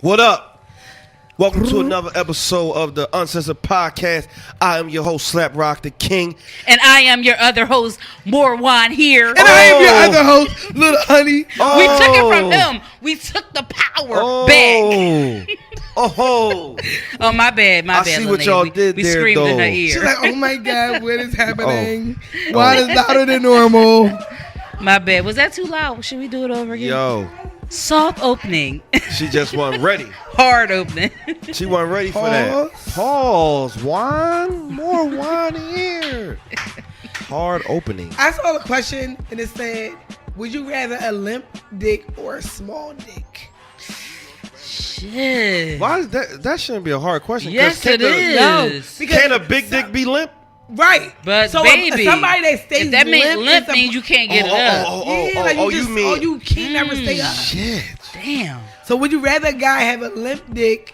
What up? Welcome to another episode of the Uncensored Podcast. I am your host, Slap Rock the King. And I am your other host, Morwan here. And I am your other host, Little Honey. We took it from him. We took the power back. Oh, my bad. I see what y'all did we there, screamed though. in her ear. She's like, oh my God, what is happening? Why is louder than normal? My bad. Was that too loud? Should we do it over again? Yo. Soft opening. She just wasn't ready. Hard opening. She wasn't ready for that. Pause. Wine? More wine here. Hard opening. I saw a question and it said, would you rather a limp dick or a small dick? Shit. Why is that? That shouldn't be a hard question. Yes, it is. No, because Can a big dick be limp? Right. But so baby, somebody that stays if that means limp is means you can't get it up. you can't never stay up. Shit. Damn. So would you rather a guy have a limp dick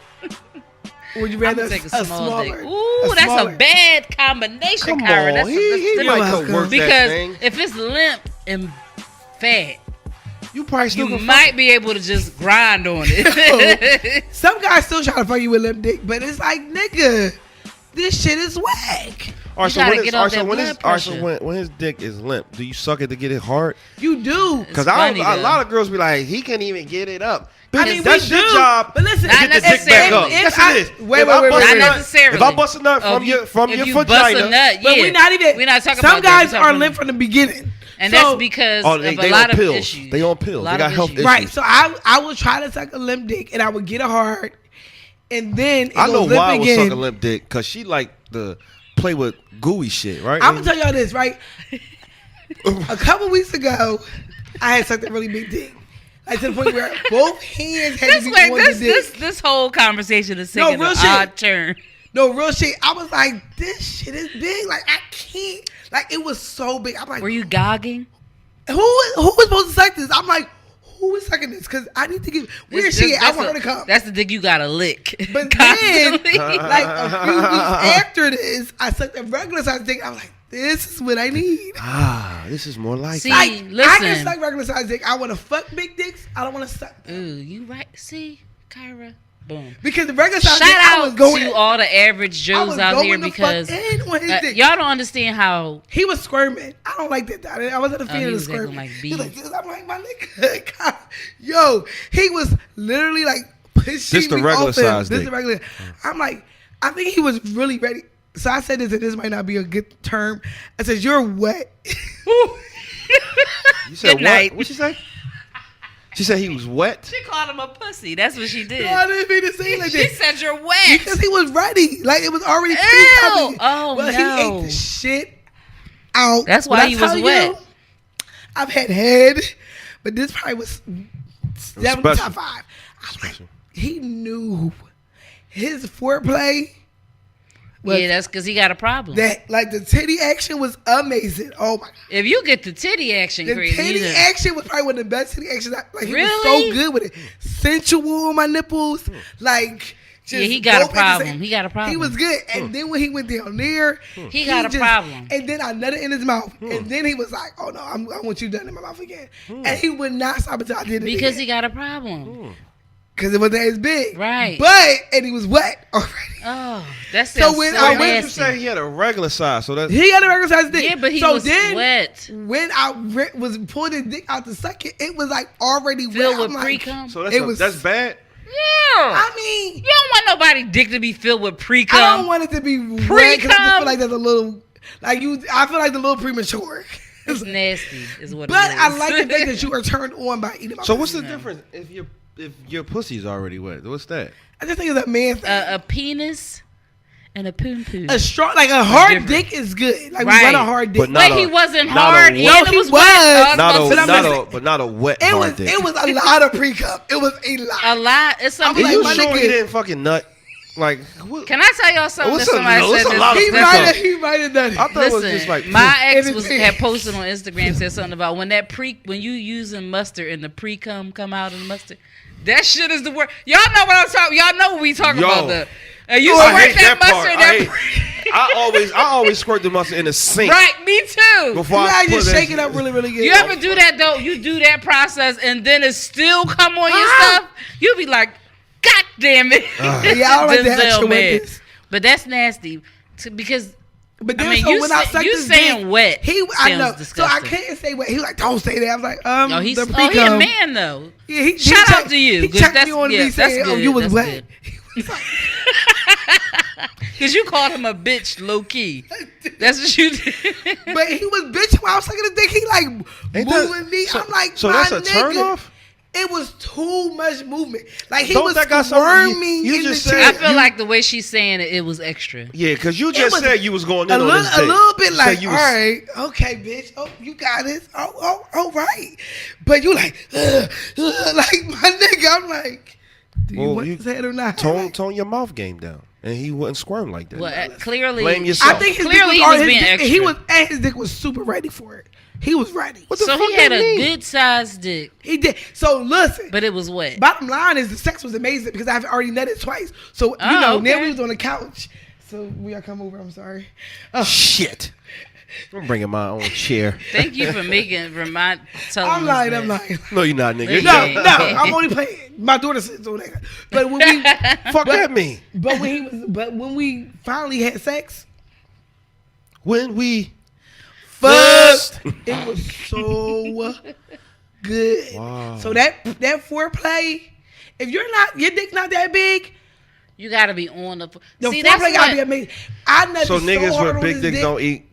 or would you rather take a smaller dick? Ooh, that's smaller? A bad combination, Come Kyra. on. That's He might could work that because thing. if it's limp and fat, You probably still you gonna might be able to just grind on it. Some guys still try to fuck you with limp dick, but it's like, nigga, this shit is whack. All right, You gotta get off that blood so pressure. when his dick is limp, do you suck it to get it hard? You do. Because funny, a lot of girls be like, he can't even get it up. I mean, That's we your do, job. but listen, Not to get the dick back up. necessarily. Yes, If it is. wait, If I wait, bust wait, a Not nut- necessarily. If I bust a nut from your if vagina, you bust a nut, but yeah. we're not even. We're not talking some about that. guys We're are talking limp from the beginning. And So- that's because oh, of they a lot on of pills. issues. They on pills. A lot They got of health issues. issues. Right. So I will try to suck a limp dick and I would get it hard, and then it I know goes limp why I would again. suck a limp dick, because she like to play with gooey shit, right? I'm gonna tell y'all this, right? A couple weeks ago, I had sucked a really big dick, like to the point where both hands had to be on the dick. This whole conversation is taking real an shit. odd turn. No, real shit. I was like, this shit is big. Like, I can't. Like, it was so big. I'm like, Were you gogging? who was supposed to suck this? I'm like, who is sucking this? Because I need to get. Where is she? I want her to come. That's the dick you gotta lick. But then, constantly. like a few weeks after this, I sucked a regular size dick. I was like, this is what I need. This is more like See, it. Like, listen. I can suck regular size dick. I want to fuck big dicks. I don't want to suck. Ooh, you right. See, Kyra. Boom. Because the regular size Shout dick, I was out going. to all the average Joes out here because y'all don't understand how. He was squirming. I don't like that. I wasn't a fan he of the was acting squirming. like He was like beef. this. I'm like, my nigga. God. Yo, he was literally like pushing This the me regular off him. size This dick. the regular. I'm like, I think he was really ready. So I said this, and this might not be a good term. I said, you're wet. You said Good night. what? What'd she say? She said he was wet. She called him a pussy. That's what she did. No, I didn't mean to say it like She that. said you're wet. Because he was ready. Like, it was already Ew. pre-coming. Oh, But no. he ate the shit out. That's why When I he was tell wet. you, I've had head, but this probably was 7 special. top 5. I was like, he knew his foreplay was Yeah, that's because he got a problem. that, like, the titty action was amazing. Oh my God. If you get the titty action The crazy, titty you done- action was probably one of the best titty actions. Like, he was Really? so good with it. Sensual on my nipples. Like, just Yeah, he got a both at the problem. same- He got a problem. He was good. And then when he went down there, He got a problem. And then I nutted in his mouth. And then he was like, oh no, I want you done in my mouth again. And he would not stop until I did it because he again. got a problem. Because it wasn't as big. Right. And he was wet already. Oh, that's So so when so I Wait, went you to say nasty. he had a regular size, so that's He had a regular size dick. Yeah, but he so was then, wet. when I was pulling his dick out to suck it, it was like already Filled wet. with I'm like, pre-cum. so that's bad. Yeah. I mean, You don't want nobody dick to be filled with pre-cum. I don't want it to be wet because I Pre-cum? feel like that's a little, like you. I feel like the little premature. It's nasty, is what But it is. I like the fact that you are turned on by eating my So pussy. what's the difference if your pussy's already wet? What's that? I just think it's a man thing. a penis and a poon poon. A strong, like a hard different. dick is good. Like Right. we want a hard dick. But not Wait, he a- wasn't not a hard. wet- And No, it he was was. wet. I was Not about but to I'm say- just- but not a wet it hard was dick. it was a lot of pre-cum. It was a lot. a lot. It's Are something. like, you my sure nigga- he didn't fucking nut? Like, what? Can I tell y'all something What's that a- somebody what's said? a lot of he pre-cum? might have done it. I thought it was Listen, just like my ex Anything. had posted on Instagram, said something about when you using mustard and the pre-cum come out in the mustard. That shit is the word. Y'all know what I'm talking. Y'all know what we talking Yo. about. You I squirt hate that that mustard. part. I always squirt the mustard in the sink. Right, me too. Before You I gotta put just that shake it up really, really good. You ever do that though? You do that process and then it still come on your Ah. stuff. You be like, God Damn it. Y'all like that Denzel extra mad. wetness. But that's nasty because But then, I mean, so when I sucked you his saying dick, wet I sounds know. disgusting. So I can't say wet. He was like, don't say that. I was like, Oh, he the a pre-cum. man though. Yeah, he Shout checked- out to you. He 'cause checked that's, me on yeah, me saying, that's oh, good, you was that's wet. good. Because you called him a bitch low key. That's what you did. But he was bitching while I was sucking his dick. He like Ain't moving me. so- I'm like, so my that's a nigga. turn off? It was too much movement. Like he Don't was that got something- squirming you in the just chair. said- I feel like the way she's saying it, it was extra. Yeah, because you It just was said you was going in a on little, this a dick. little bit You like, said you all was- right, okay, bitch. Oh, you got this. Oh, right. But you like, like my nigga. I'm like, do you Well, want you his head or not? Tone your mouth game down, and he wouldn't squirm like that. Well, clearly, Blame yourself. I think his Clearly dick he was his being dick, extra. He was, and his dick was super ready for it. He was ready. What the so fuck he had that a mean? good sized dick, He did. So listen. but it was wet. Bottom line is the sex was amazing because I've already nutted twice. So you Oh, know, okay. then we was on the couch. So we gotta come over. I'm sorry. Shit. I'm bringing my own chair. Thank you for telling I'm us lying. that. I'm lying. No, you're not, nigga. Yeah. No, I'm only playing. My daughter sits on there. But when we, Fuck that mean. but when we finally had sex, When we fucked, it was so good. Wow. So that foreplay, if your dick not that big, You gotta be on the. the See, that's foreplay gotta what, be amazing. I nutted so niggas hard with on big this dicks dick. don't eat.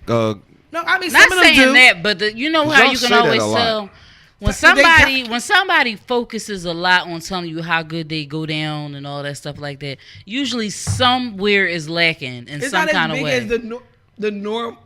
No, I mean Not some of them saying do. that, but you know how Y'all you say can that always a lot. tell when somebody focuses a lot on telling you how good they go down and all that stuff like that. Usually somewhere is lacking in It's some not kind as of big way. as the norm,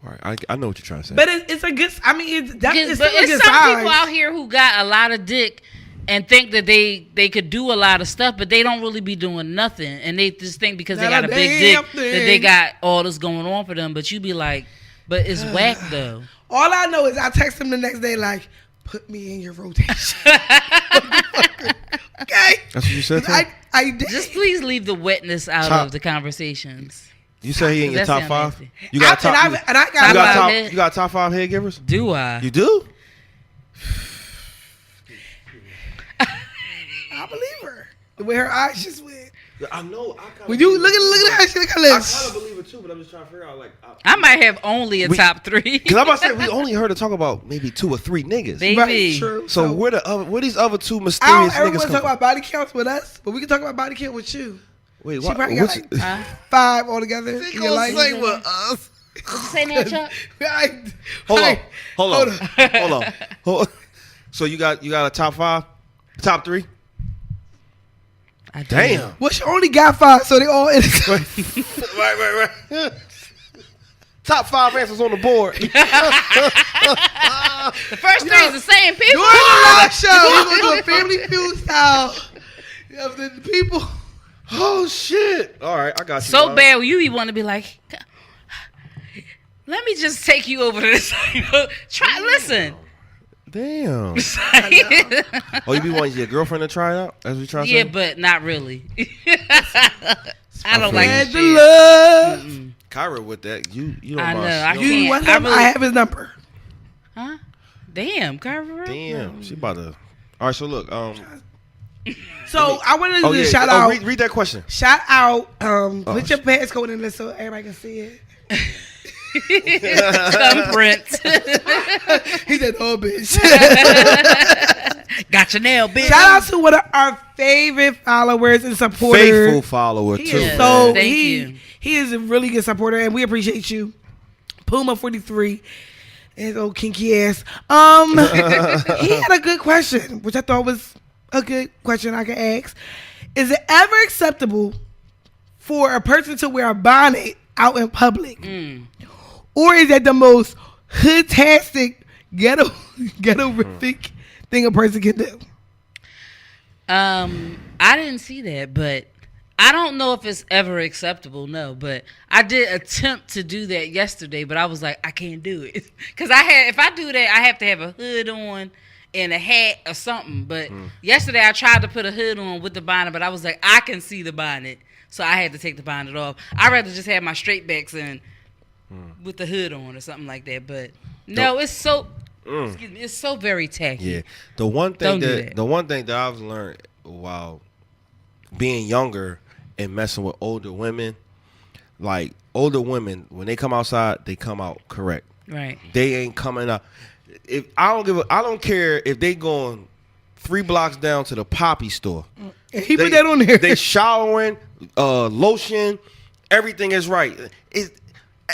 All right, I know what you're trying to say. but it's a good. I mean, it's But still a good it's some size. people out here who got a lot of dick and think that they could do a lot of stuff, but they don't really be doing nothing, and they just think because they Not got a a big dick damn that they thing. got all this going on for them. But you be like, but it's whack though. All I know is I text him the next day like, put me in your rotation. Okay. That's what you said to him? I did. Just please leave the wetness out Top- of the conversations. You say he in your That top sound five? nasty. You got top. I You got got Top top. five head? You got top 5 head givers? Do I? You do? I believe her. The way her eyes just went. I know. When you look at her, she look at her lips. believe it too, but I'm just trying to figure out like. I might have only a top 3. Because I'm about to say we only heard her talk about maybe 2 or 3 niggas. Baby. Right, true. So where these other 2 I don't mysterious ever niggas want to come talk from? about body counts with us, but we can talk about body count with you. Wait, She what? probably got What's like 5 altogether in your life. with us? What you say now, Chuck? Hold on. So you got a top 5, top 3? I do. Damn. Well, she only got 5, so they all in right. Top 5 answers on the board. The first 3 is the same people. During the live show, we're going to do a family feud style of the people. Oh shit! All right, I got you. So Bob. bad, you want to be like, let me just take you over to this. Try, listen. Damn. Oh, you be wanting your girlfriend to try it out? That's what you trying to Yeah, say? but not really. I don't like Spread this the shit. love. Kyra with that. You don't I mind. know, I you You can't. want I him? really- I have his number. Huh? Damn, Carver. Damn, she about to. All right, so look. So I wanted to Oh yeah. shout out. Read that question. Shout out. Put your passcode in there so everybody can see it. Thumbprint. He said, "Oh, bitch." Got your nail, bitch. Shout out to one of our favorite followers and supporters. Faithful follower He too. is Yeah. so Thank he you. he is a really good supporter, and we appreciate you, Puma 43. His old kinky ass. He had a good question, which I thought was a good question I could ask. Is it ever acceptable for a person to wear a bonnet out in public? Or is that the most hood-tastic, ghetto-rific thing a person can do? I didn't see that, but I don't know if it's ever acceptable. No, but I did attempt to do that yesterday, but I was like, I can't do it because if I do that, I have to have a hood on and a hat or something. But yesterday I tried to put a hood on with the bonnet, but I was like, I can see the bonnet, so I had to take the bonnet off. I'd rather just have my straight backs in with the hood on or something like that. But no, it's so. Excuse me, it's so very tacky. Yeah. The one Don't thing do that. the one thing that I've learned while being younger and messing with older women, like older women, when they come outside, they come out correct. Right. They ain't coming out. If I don't care if they going 3 blocks down to the Poppy store. He put that on there. They showering, lotion, everything is right.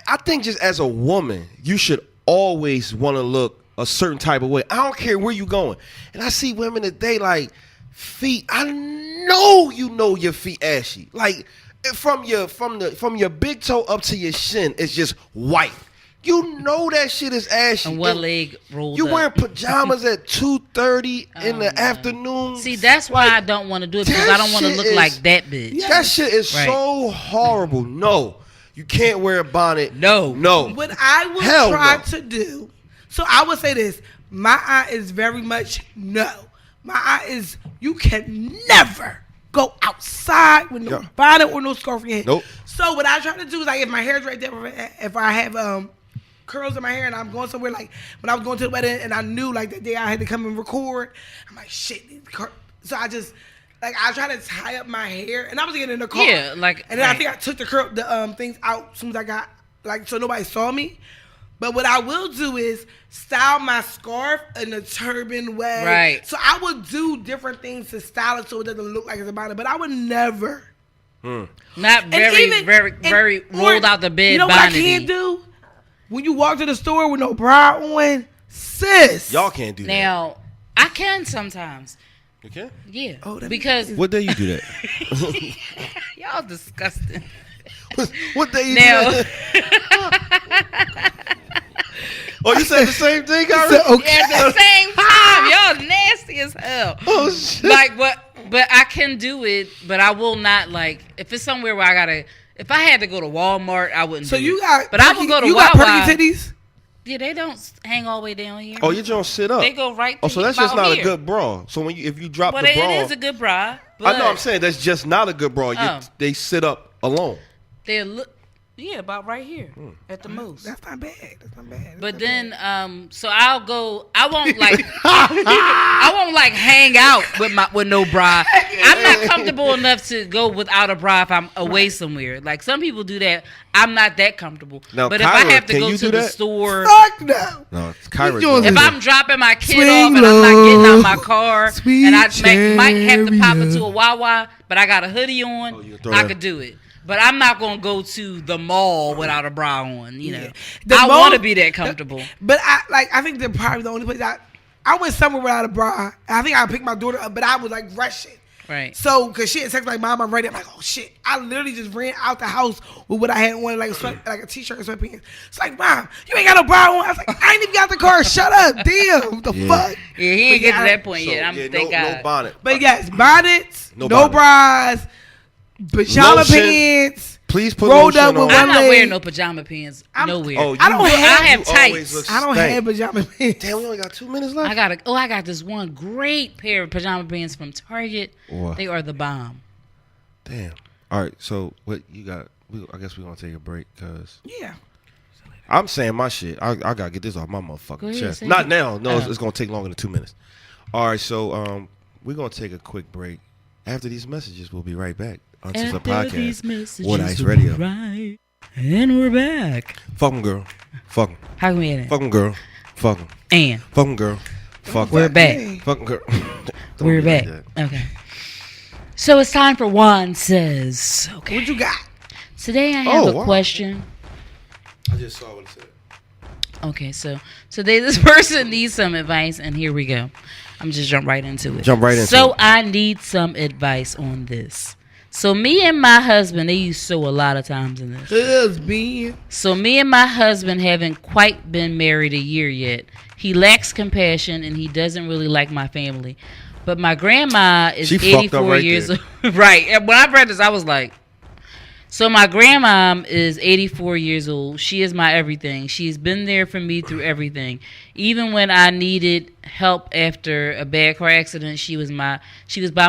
I think just as a woman, you should always want to look a certain type of way. I don't care where you going. And I see women today like feet. I know your feet ashy. Like from your big toe up to your shin, it's just white. You know that shit is ashy. And one leg rolled You up. wearing pajamas at 2:30 in the afternoon. See, that's why I don't want to do it, because I don't want to look like that bitch. Yeah. That shit is Right. so horrible. No, you can't wear a bonnet. No. What I would Hell try no. to do, so I would say this, my eye is very much no. My eye is, you can never go outside with no Yeah. bonnet or no scarf in your head. Nope. So what I try to do is, like, if my hair's right there, if I have curls in my hair and I'm going somewhere, like when I was going to the wedding and I knew like that day I had to come and record, I'm like, shit. So I just, like, I try to tie up my hair, and I was getting in the car. Yeah, like, and then I right. think I took the things out as soon as I got, like, so nobody saw me. But what I will do is style my scarf in a turban way. Right. So I would do different things to style it so it doesn't look like it's a bonnet, but I would never. Not And very, even- very, and- very or, rolled out the bed. You know what I bonnet-y. can't do? When you walk to the store with no bra on, sis. Y'all can't do that. Now, I can sometimes. You can? Yeah. Oh, that because What day you do that? y'all disgusting. What day you Now, do that? Oh, you said the same thing, Kyrie? said, okay. at the same time, y'all nasty as hell. Oh, shit. Like, but I can do it, but I will not, like, if it's somewhere where I gotta, if I had to go to Walmart, I wouldn't So do you it. got, But I would go to you got Wawa. perky titties? Yeah, they don't hang all the way down here. Oh, you don't sit up. They go right Oh, to so that's about just not here. a good bra. So when if you drop But the bra, it is a good bra. But I know. I'm saying that's just not a good bra. Oh. They sit up alone. They look, yeah, about right here at the most. That's not bad. That's not bad. But then, so I'll go. I won't like. I won't like hang out with no bra. I'm not comfortable enough to go without a bra if I'm away somewhere. Like some people do that. I'm not that comfortable. Now, but Kyra, if I have to can go you to do the that? store, Fuck no. No, it's Kyra. doing does if that. I'm dropping my kid Swing off and I'm not getting out my low, car, sweet and I might have to pop into chariot. a Wawa, but I got a hoodie on, Oh, you can throw I that. could do it. But I'm not gonna go to the mall without a bra on. You know, Yeah. The I mall- want to be that comfortable. But I think they're probably the only place I went somewhere without a bra. I think I picked my daughter up, but I was like rushing. Right. So, cause she had texted like, "Mom, I'm ready." I'm like, "Oh shit!" I literally just ran out the house with what I had on, like like a t-shirt and sweatpants. It's like, "Mom, you ain't got no bra on." I was like, "I ain't even got the car. Shut up, damn, what the Yeah. fuck." Yeah, he ain't But get to yeah, that point So, yet. yeah, Thank God. no bonnet. But yes, bonnets, No no, bonnet. bras, pajama Lotion. pants. Please put Rolled lotion up with on. one I'm not leg. wearing no pajama pants nowhere. Oh, I don't you- have- I have you tights. always look I don't stank. have pajama pants. Damn, we only got 2 minutes left. I got this one great pair of pajama pants from Target. Wow. They are the bomb. Damn. All right. So what you got? I guess we're gonna take a break because Yeah. I'm saying my shit. I gotta get this off my motherfucking Go ahead, chest. say Not it. now. No, Oh. it's gonna take longer than 2 minutes. All right. So we're gonna take a quick break. After these messages, we'll be right back. Uncensored Podcast. What Ice Radio. Right. And we're back. Fuck 'em, girl. Fuck 'em. How can we end it? Fuck 'em, girl. Fuck 'em. And Fuck 'em, girl. Fuck 'em. we're back. Hey. Fuck 'em, girl. Don't We're be like back. that. Okay. So it's time for Juan Says. Okay. What you got? Today I have Oh, a wow. question. I just saw what it said. Okay, so today this person needs some advice, and here we go. I'm just jump right into it. Jump right into So it. I need some advice on this. So me and my husband, they use so a lot of times in this. Husband. So me and my husband haven't quite been married a year yet. He lacks compassion and he doesn't really like my family. But my grandma is She fucked up 84 right years there. old. Right. And when I read this, I was like, so my grandma is 84 years old. She is my everything. She's been there for me through everything. Even when I needed help after a bad car accident, she was by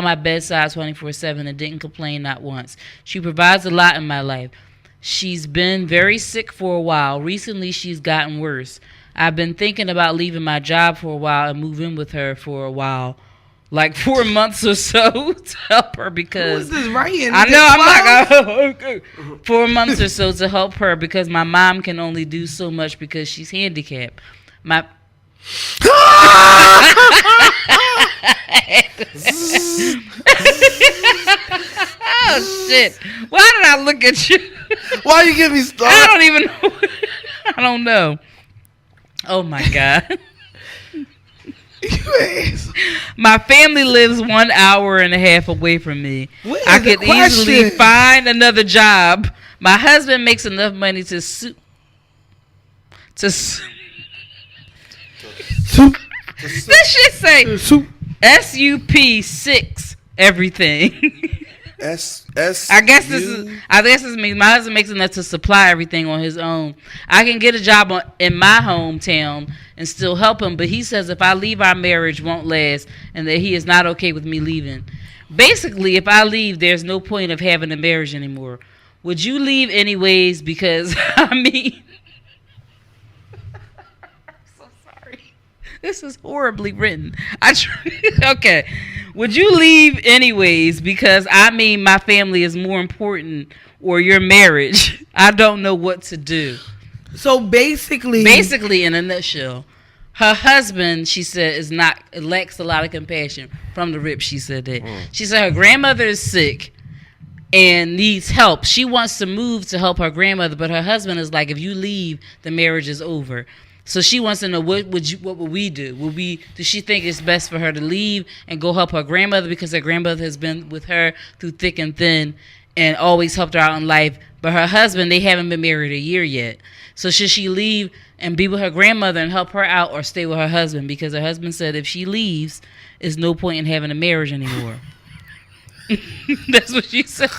my bedside 24/7 and didn't complain not once. She provides a lot in my life. She's been very sick for a while. Recently, she's gotten worse. I've been thinking about leaving my job for a while and moving with her for a while. like 4 months or so to help her because Who is this writing? I know I'm like 4 months or so to help her because my mom can only do so much because she's handicapped. My oh shit! Why did I look at you? Why you give me stuff? I don't even know. I don't know. Oh my god. My family lives 1 hour and a half away from me. I could easily find another job. My husband makes enough money to this shit say SUP6 everything. I guess this means my husband makes enough to supply everything on his own. I can get a job in my hometown and still help him, but he says if I leave, our marriage won't last and that he is not okay with me leaving. Basically, if I leave, there's no point of having a marriage anymore. Would you leave anyways? Because I mean, I'm so sorry. This is horribly written. Okay. Would you leave anyways? Because I mean, my family is more important, or your marriage. I don't know what to do. So basically, in a nutshell, her husband, she said, lacks a lot of compassion. From the rip, she said that. She said her grandmother is sick and needs help. She wants to move to help her grandmother, but her husband is like, if you leave, the marriage is over. So she wants to know what would we do? Does she think it's best for her to leave and go help her grandmother because her grandmother has been with her through thick and thin and always helped her out in life? But her husband, they haven't been married a year yet. So should she leave and be with her grandmother and help her out, or stay with her husband? Because her husband said if she leaves, there's no point in having a marriage anymore. That's what she said.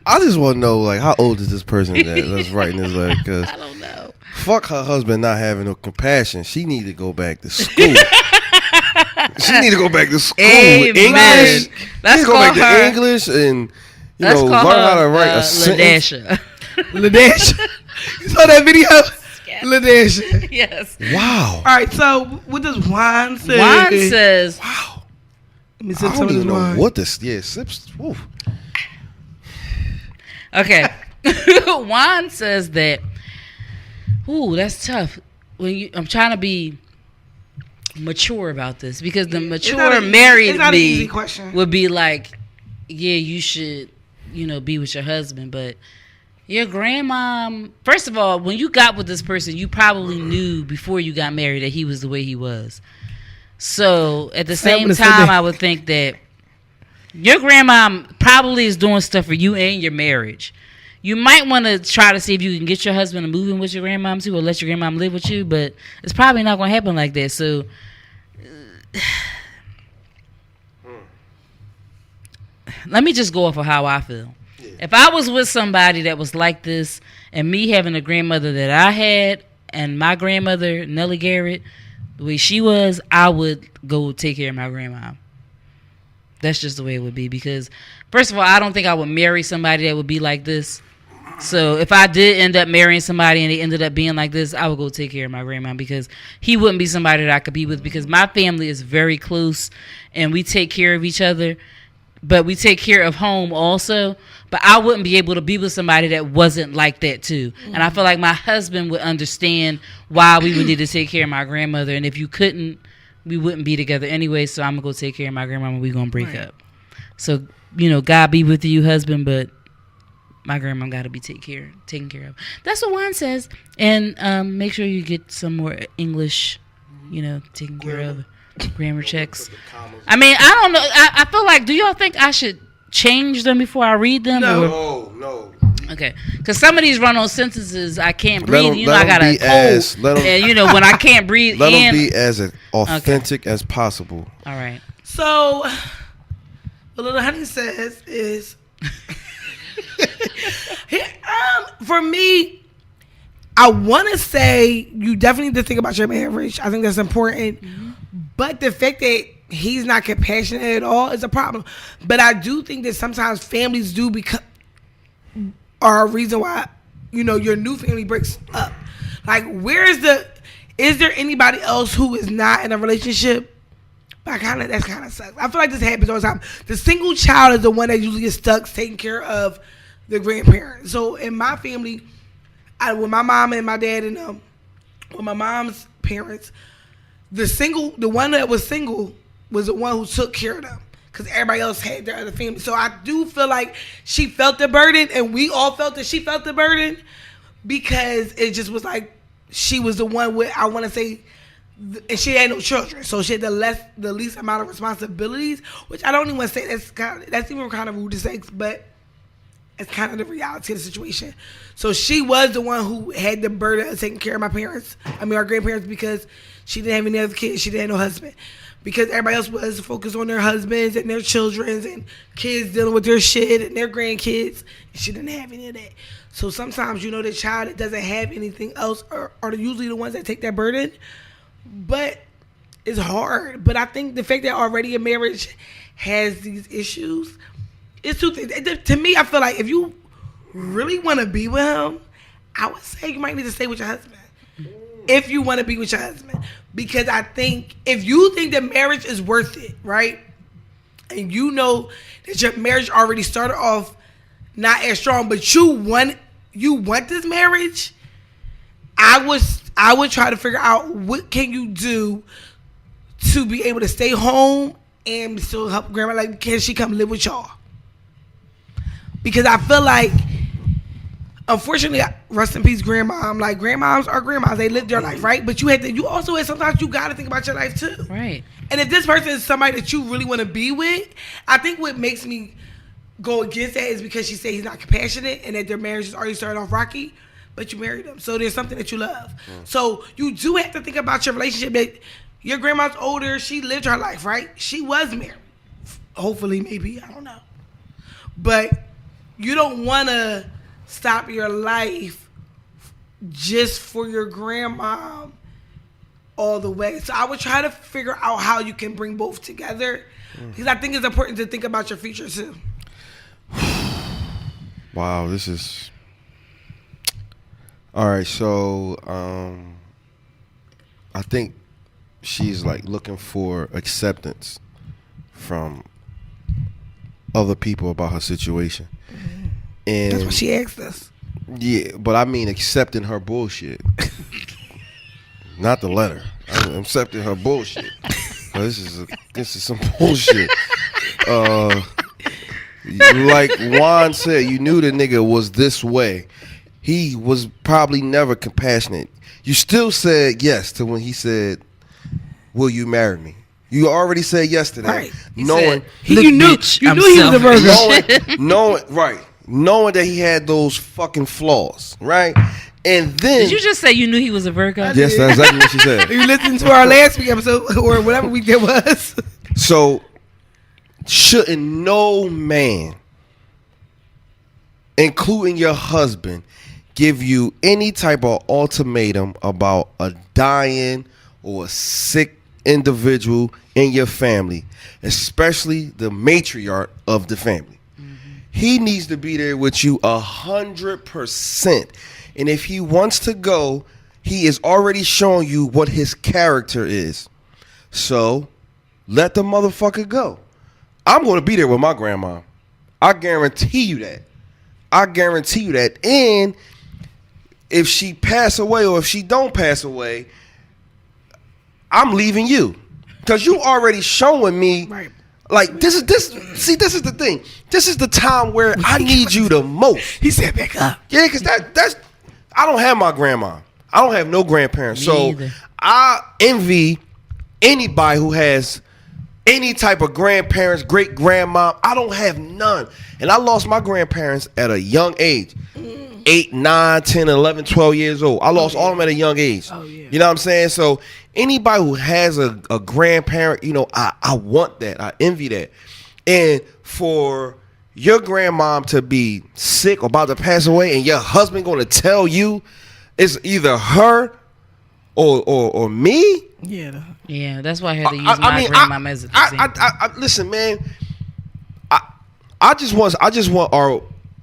I just want to know, like, how old is this person that's writing this letter? Because I don't know. Fuck her husband not having no compassion. She need to go back to school. She need to go back to school. Amen. English. Let's go back to English and learn how to write a sentence. LaDasha. You saw that video? LaDasha. Yes. Wow. All right. So what does Juan say? Juan says, "Wow." Let me sip I some don't of this even know wine. what this. Yeah, sips. Woo. Okay. Juan says that. Ooh, that's tough. I'm trying to be mature about this because the mature married me would be like, yeah, you should, be with your husband, but your grandma. First of all, when you got with this person, you probably knew before you got married that he was the way he was. So at the same time, I would think that your grandma probably is doing stuff for you and your marriage. You might want to try to see if you can get your husband to move in with your grandmom too, or let your grandmom live with you, but it's probably not going to happen like that. So let me just go off of how I feel. Yeah. If I was with somebody that was like this, and me having a grandmother that I had, and my grandmother, Nellie Garrett, the way she was, I would go take care of my grandma. That's just the way it would be. Because, first of all, I don't think I would marry somebody that would be like this. So if I did end up marrying somebody and they ended up being like this, I would go take care of my grandma, because he wouldn't be somebody that I could be with, because my family is very close and we take care of each other, but we take care of home also. But I wouldn't be able to be with somebody that wasn't like that too. And I feel like my husband would understand why we would need to take care of my grandmother. And if you couldn't, we wouldn't be together anyway. So I'm going to go take care of my grandmama. We're going to break up. So, God be with you, husband, but my grandma got to be taken care of. That's what Juan says. And make sure you get some more English, taken care of. Grammar checks. I mean, I don't know. I feel like, do y'all think I should change them before I read them? No. Okay. Because some of these run-on sentences, I can't breathe. I got a cold. And, when I can't breathe let them be as authentic as possible. All right. So, what Little Honey says is, for me, I want to say you definitely need to think about your marriage. I think that's important. Mm-hmm. But the fact that he's not compassionate at all is a problem. But I do think that sometimes families are a reason why, your new family breaks up. Like, is there anybody else who is not in a relationship But that's kind of sucks. I feel like this happens all the time. The single child is the one that usually gets stuck taking care of the grandparents. So in my family, with my mom and my dad and with my mom's parents, the one that was single was the one who took care of them because everybody else had their other family. So I do feel like she felt the burden, and we all felt that she felt the burden because it just was like she was the one with, I want to say, and she had no children, so she had the least amount of responsibilities. Which I don't even want to say that's even kind of rude to say, but it's kind of the reality of the situation. So she was the one who had the burden of taking care of our grandparents, because she didn't have any other kids. She didn't have no husband, because everybody else was focused on their husbands and their children and kids dealing with their shit and their grandkids. And she didn't have any of that. So sometimes, the child that doesn't have anything else are usually the ones that take that burden. But it's hard. But I think the fact that already a marriage has these issues, it's two things. To me, I feel like if you really want to be with him, I would say you might need to stay with your husband. If you want to be with your husband. Because I think if you think that marriage is worth it, right? And you know that your marriage already started off not as strong, but you want this marriage, I would try to figure out what can you do to be able to stay home and still help grandma. Like, can she come live with y'all? Because I feel like, unfortunately, rest in peace, grandma. Like, grandmoms are grandmas. They live their life, right? But sometimes you got to think about your life too. Right. And if this person is somebody that you really want to be with, I think what makes me go against that is because she said he's not compassionate and that their marriage is already started off rocky, but you married him. So there's something that you love. So you do have to think about your relationship. That your grandma's older. She lived her life, right? She was married. Hopefully, maybe. I don't know. But you don't want to stop your life just for your grandma all the way. So I would try to figure out how you can bring both together, because I think it's important to think about your future too. Wow, this is... All right, so I think she's like looking for acceptance from other people about her situation. And that's what she asked us. Yeah, but I mean accepting her bullshit. Not the letter. I'm accepting her bullshit. This is some bullshit. Like Juan said, you knew the nigga was this way. He was probably never compassionate. You still said yes to when he said, "Will you marry me?" You already said yes to that, right. Knowing you knew he was a virgin. knowing that he had those fucking flaws, right? And then did you just say you knew he was a Virgo? Yes, that's exactly what she said. You listened to our last week episode or whatever week it was. So, shouldn't no man, including your husband, give you any type of ultimatum about a dying or a sick individual in your family, especially the matriarch of the family? He needs to be there with you 100%. And if he wants to go, he is already showing you what his character is. So let the motherfucker go. I'm going to be there with my grandma. I guarantee you that. And if she pass away or if she don't pass away, I'm leaving you. Because you already showing me. Right. Like, this is the thing. This is the time where I need you the most. He said back up. Yeah, because that's I don't have my grandma. I don't have no grandparents. Me so either. I envy anybody who has any type of grandparents, great grandma. I don't have none. And I lost my grandparents at a young age. 8, 9, 10, 11, 12 years old. I lost all of them at a young age. Oh, yeah. You know what I'm saying? So anybody who has a grandparent, I want that. I envy that. And for your grandmom to be sick or about to pass away and your husband going to tell you it's either her or me. Yeah, that's why I had to use my grandma as an example. Listen, man. I just want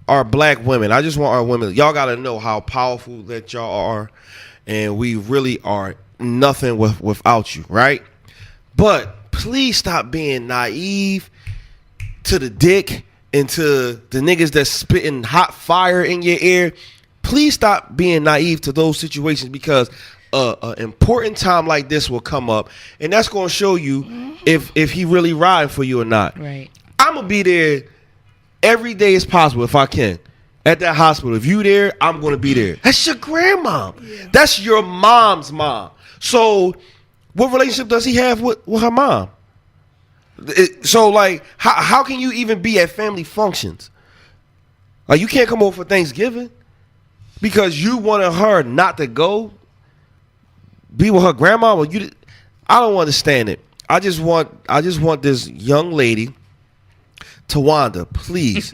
our black women. I just want our women. Y'all got to know how powerful that y'all are, and we really are nothing without you, right? But please stop being naive to the dick and to the niggas that's spitting hot fire in your ear. Please stop being naive to those situations, because an important time like this will come up, and that's going to show you if he really riding for you or not. Right. I'm going to be there every day as possible if I can. At that hospital. If you there, I'm going to be there. That's your grandma. Yeah. That's your mom's mom. So what relationship does he have with her mom? So, like, how can you even be at family functions? Like, you can't come over for Thanksgiving because you wanted her not to go be with her grandma. Well, I don't understand it. I just want this young lady, Tawanda, please.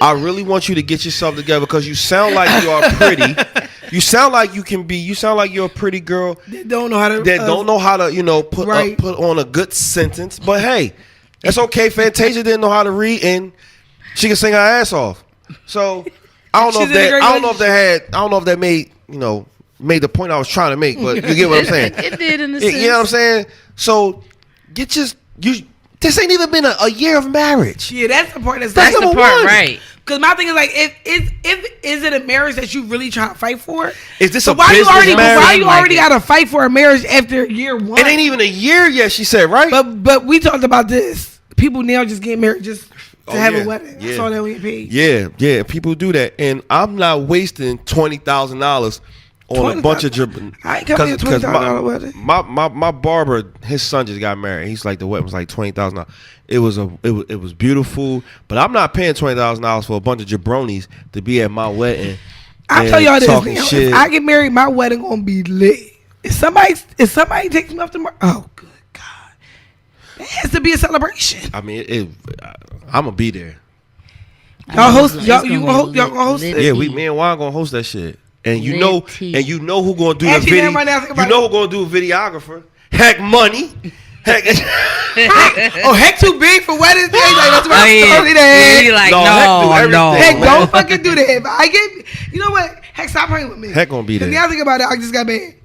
I really want you to get yourself together, because you sound like you are pretty. You sound like you can be. You sound like you're a pretty girl that don't know how to. Put on a good sentence. But hey, that's okay. Fantasia didn't know how to read, and she can sing her ass off. So I don't know if that made the point I was trying to make. But you get what I'm saying. It did in the sense. You know what I'm saying. So this ain't even been a year of marriage. Yeah, that's the part. That's the part, right? Because my thing is, like, is it a marriage that you really trying to fight for? Is this so a business marriage? Why you already got to fight for a marriage after year one? It ain't even a year yet, she said, right? But we talked about this. People now just get married just to have a wedding. Yeah. I saw that on your page. Yeah, people do that, and I'm not wasting $20,000 on a bunch of I ain't coming to $20,000 wedding. My barber, his son just got married. He's like, the wedding was like $20,000. It was beautiful, but I'm not paying $20,000 for a bunch of jabronis to be at my wedding. I tell y'all this, if I get married, my wedding gonna be lit. If somebody takes me up tomorrow, oh good God, it has to be a celebration. I mean, I'm gonna be there. Y'all gonna host it? Yeah, me and Juan gonna host that shit. And you know who gonna do the video? You know who gonna do a videographer? Heck Money. Heck too big for weddings. That's what Heck, don't fucking do that. You know what? Heck, stop playing with me. Heck gonna be there. Now think about it. I just got banned.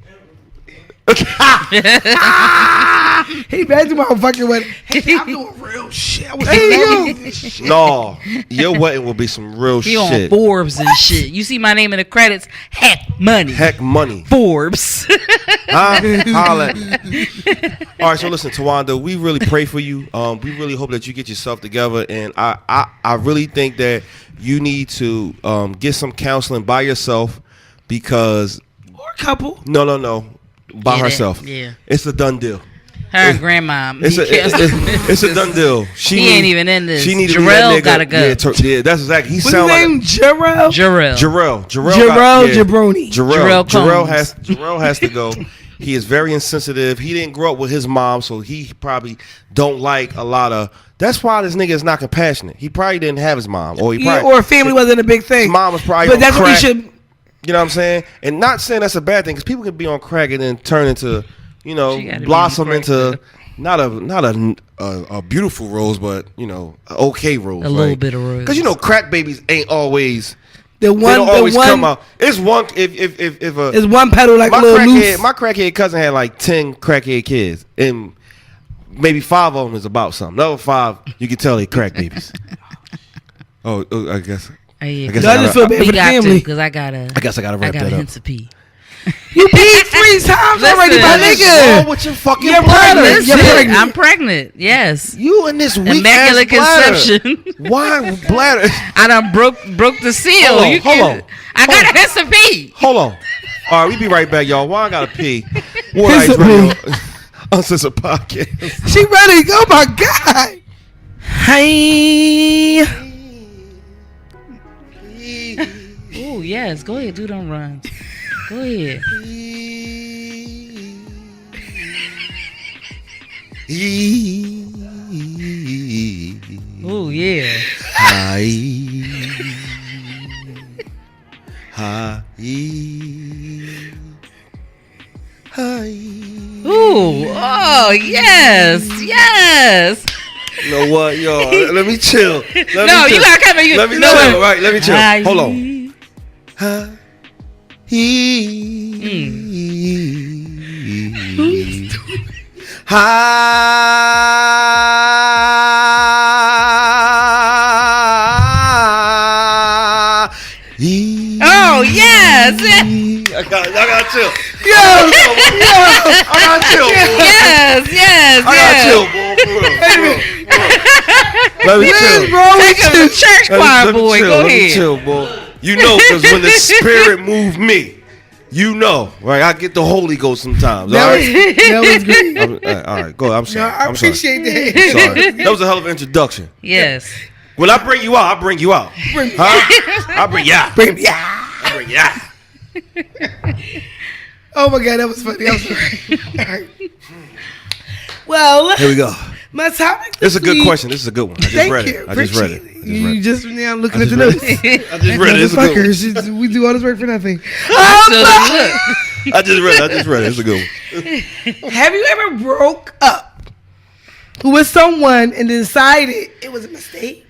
He banned you my fucking wedding. Hey, I'm doing real shit. No, your wedding will be some real shit. He on Forbes and shit. You see my name in the credits? Heck Money. Forbes. Holla. All right, so listen, Tawanda, we really pray for you. We really hope that you get yourself together, and I really think that you need to get some counseling by yourself, because or a couple. No. By herself. Yeah. It's a done deal. Her grandma. It's a done deal. He ain't even in this. She need Jarrell gotta go. Yeah, that's exactly. What's his name? Jarrell Jabroni. Jarrell has to go. He is very insensitive. He didn't grow up with his mom, so he probably don't like a lot of. That's why this nigga is not compassionate. He probably didn't have his mom, or family wasn't a big thing. His mom was probably. But that's crack. what he should. You know what I'm saying? And not saying that's a bad thing, because people can be on crack and then turn into, blossom into not a beautiful rose, but an okay rose. A little bit of rose. Because crack babies ain't always. They don't always come out. It's one it's one petal like a little loose. My crackhead cousin had like 10 crackhead kids, and maybe 5 of them is about something. Another 5, you can tell they crack babies. I guess. I just feel bad for the family. Because I gotta wrap that up. Hints of pee. You peed 3 times already, my nigga. What's wrong with your fucking bladder? You're pregnant. I'm pregnant. Yes. You and this weak immaculate conception. Why bladder? I done broke the seal. Hold on. I got a hints of pee. Hold on. All right, we be right back, y'all. Why I gotta pee? Water Ice Radio, Uncensored Podcast. She ready? Oh my God. Hey. Oh yes, go ahead, do them runs. Go ahead. Oh yeah. Hi. Ooh, oh yes. You know what, yo? Let me chill. You gotta come in. Let me chill. Right, let me chill. Hold on. Oh, yes. I got chill. Yo. I got chill, boy. Yes. I got chill, boy. Let me chill. Take him to church choir, boy. Go Let me ahead. chill, boy. You know, because when the Spirit moved me, you know, right? I get the Holy Ghost sometimes. All right, That was great. all right, go. I'm No, sorry. I I'm sorry. appreciate that. I'm sorry. That was a hell of an introduction. Yes. When I bring you out, I bring you out. I bring you out. Bring me out. I bring you out. Oh my God, that was funny. That was great. All right. Well, Here we go. my topic. This is a good question. This is a good one. I just Thank read you. it. I just read it. You just now looking I at the just notes. I just read it. It's a good one. Motherfuckers, we do all this work for nothing. I just read it. It's a good one. Have you ever broke up with someone and decided it was a mistake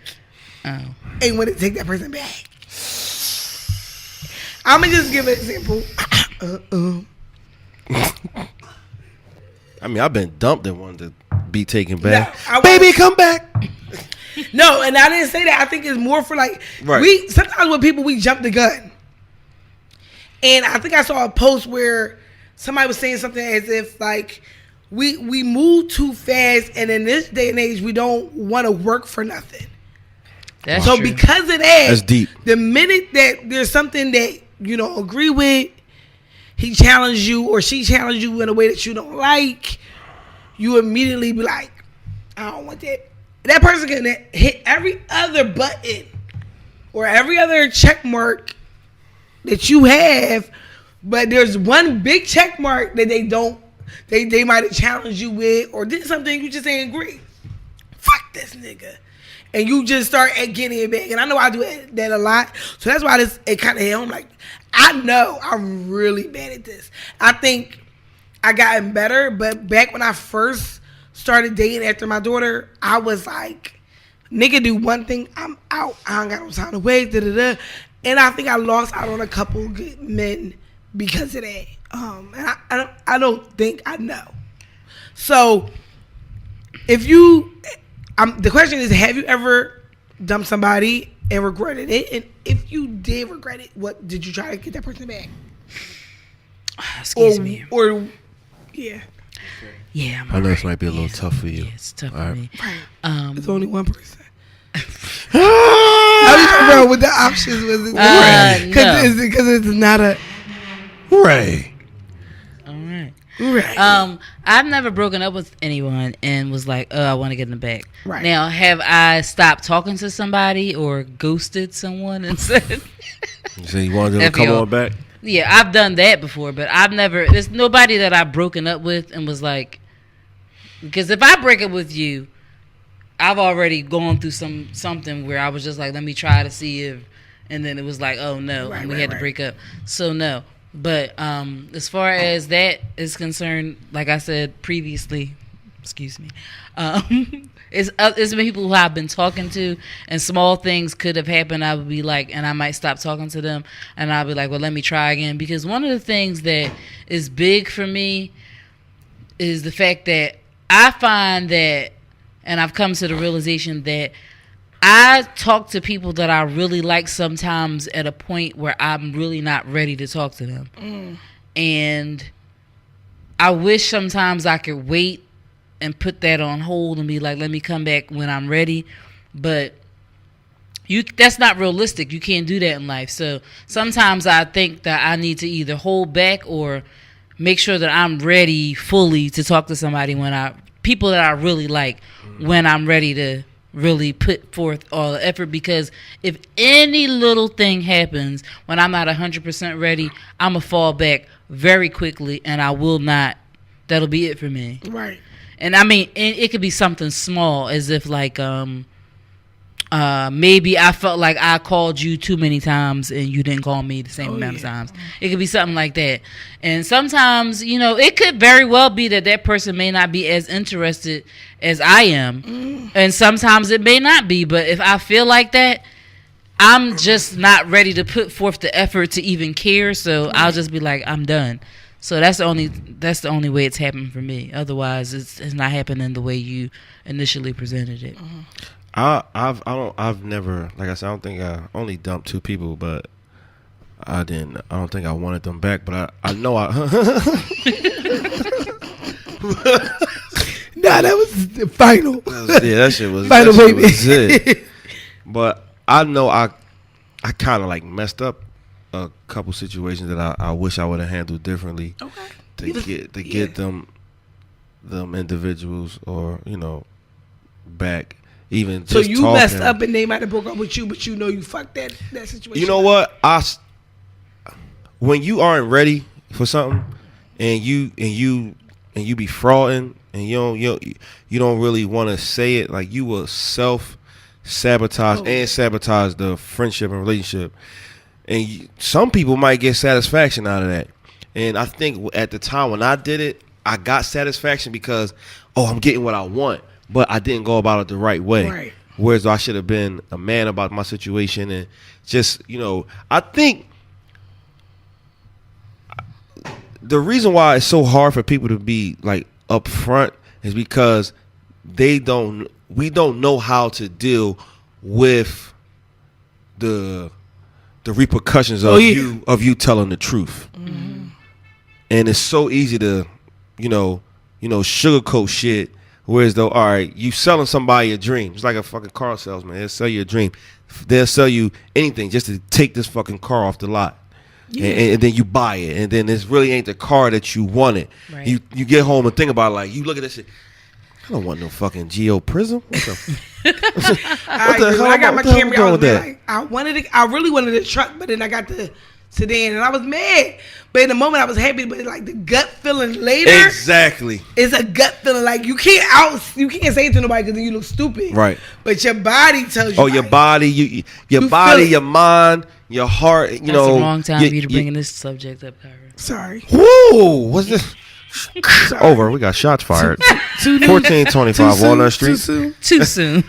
Oh. and wanted to take that person back? I'm gonna just give an example. I mean, I've been dumped and wanted to be taken back. No, Baby, come back. No, and I didn't say that. I think it's more for like Right. we sometimes with people we jump the gun. And I think I saw a post where somebody was saying something as if like we move too fast, and in this day and age we don't want to work for nothing. That's So true. because of that, That's deep. The minute that there's something that you don't agree with, he challenged you or she challenged you in a way that you don't like, you immediately be like, I don't want that. That person can hit every other button or every other check mark that you have, but there's one big check mark that they don't, they might have challenged you with or did something you just ain't agree. Fuck this nigga. And you just start getting it back. And I know I do that a lot. So that's why it kind of hit home. Like, I know I'm really bad at this. I think I gotten better, but back when I first started dating after my daughter, I was like, nigga do one thing, I'm out. I don't got no time to wait, da-da-da. And I think I lost out on a couple good men because of that. And I don't think I know. So if you... the question is, have you ever dumped somebody and regretted it? And if you did regret it, what did you try to get that person back? Excuse me. Or yeah, Yeah, I'm I know this alright. might be a little tough for you. Yeah, it's tough All for right. me. it's only one person. I was talking about what the options was. Because it's not a Ray. All right. right. I've never broken up with anyone and was like, oh, I want to get in the back. Right. Now, have I stopped talking to somebody or ghosted someone and said, You say you wanted them to come FYO. on back? yeah, I've done that before, but I've never, there's nobody that I've broken up with and was like, because if I break up with you, I've already gone through something where I was just like, let me try to see if, and then it was like, oh no, and we had to break up. So no. But as far as that is concerned, like I said previously, excuse me, it's been people who I've been talking to, and small things could have happened. I would be like, and I might stop talking to them, and I'll be like, well, let me try again. Because one of the things that is big for me is the fact that I find that, and I've come to the realization that I talk to people that I really like sometimes at a point where I'm really not ready to talk to them. And I wish sometimes I could wait and put that on hold and be like, let me come back when I'm ready. But that's not realistic. You can't do that in life. So sometimes I think that I need to either hold back or make sure that I'm ready fully to talk to somebody people that I really like when I'm ready to really put forth all the effort. Because if any little thing happens when I'm not 100% ready, I'm going to fall back very quickly and I will not. That'll be it for me. Right. And I mean, it could be something small, as if like maybe I felt like I called you too many times and you didn't call me the same amount of times. It could be something like that. And sometimes, it could very well be that person may not be as interested as I am. And sometimes it may not be. But if I feel like that, I'm just not ready to put forth the effort to even care. So I'll just be like, I'm done. So that's the only way it's happened for me. Otherwise, it's not happening the way you initially presented it. I've never, like I said, I don't think I only dumped 2 people, but I don't think I wanted them back, but I know I. Nah, that was the final. That shit was final, that shit baby. was it. But I know I kind of like messed up a couple situations that I wish I would have handled differently. Okay. To get them individuals or back. Even So just you talking. messed up and they might have broke up with you, but you fucked that situation. You know what? When you aren't ready for something and you be frauding and you don't really want to say it, like you will self-sabotage and sabotage the friendship and relationship. And some people might get satisfaction out of that. And I think at the time when I did it, I got satisfaction because, I'm getting what I want. But I didn't go about it the right way. Right. Whereas I should have been a man about my situation and just, I think the reason why it's so hard for people to be like upfront is because we don't know how to deal with the repercussions of you telling the truth. Mm-hmm. And it's so easy to, sugarcoat shit. Whereas though, all right, you selling somebody a dream. It's like a fucking car salesman. They'll sell you a dream. They'll sell you anything just to take this fucking car off the lot. Yeah. And then you buy it. And then this really ain't the car that you wanted. Right. You get home and think about it, like, you look at this shit. I don't want no fucking Geo Prism. What the hell? I got my Camry. I really wanted a truck, but then I got the sedan and I was mad. But in the moment I was happy, but like the gut feeling later. Exactly. It's a gut feeling. Like you can't say it to nobody because then you look stupid. Right. But your body tells you. Oh, your body, your body, your mind, your heart. That's the wrong time for you to bring this subject up, Kyra. Sorry. Whoa, what's this? Over. We got shots fired. 1425 Walnut Street. Too soon.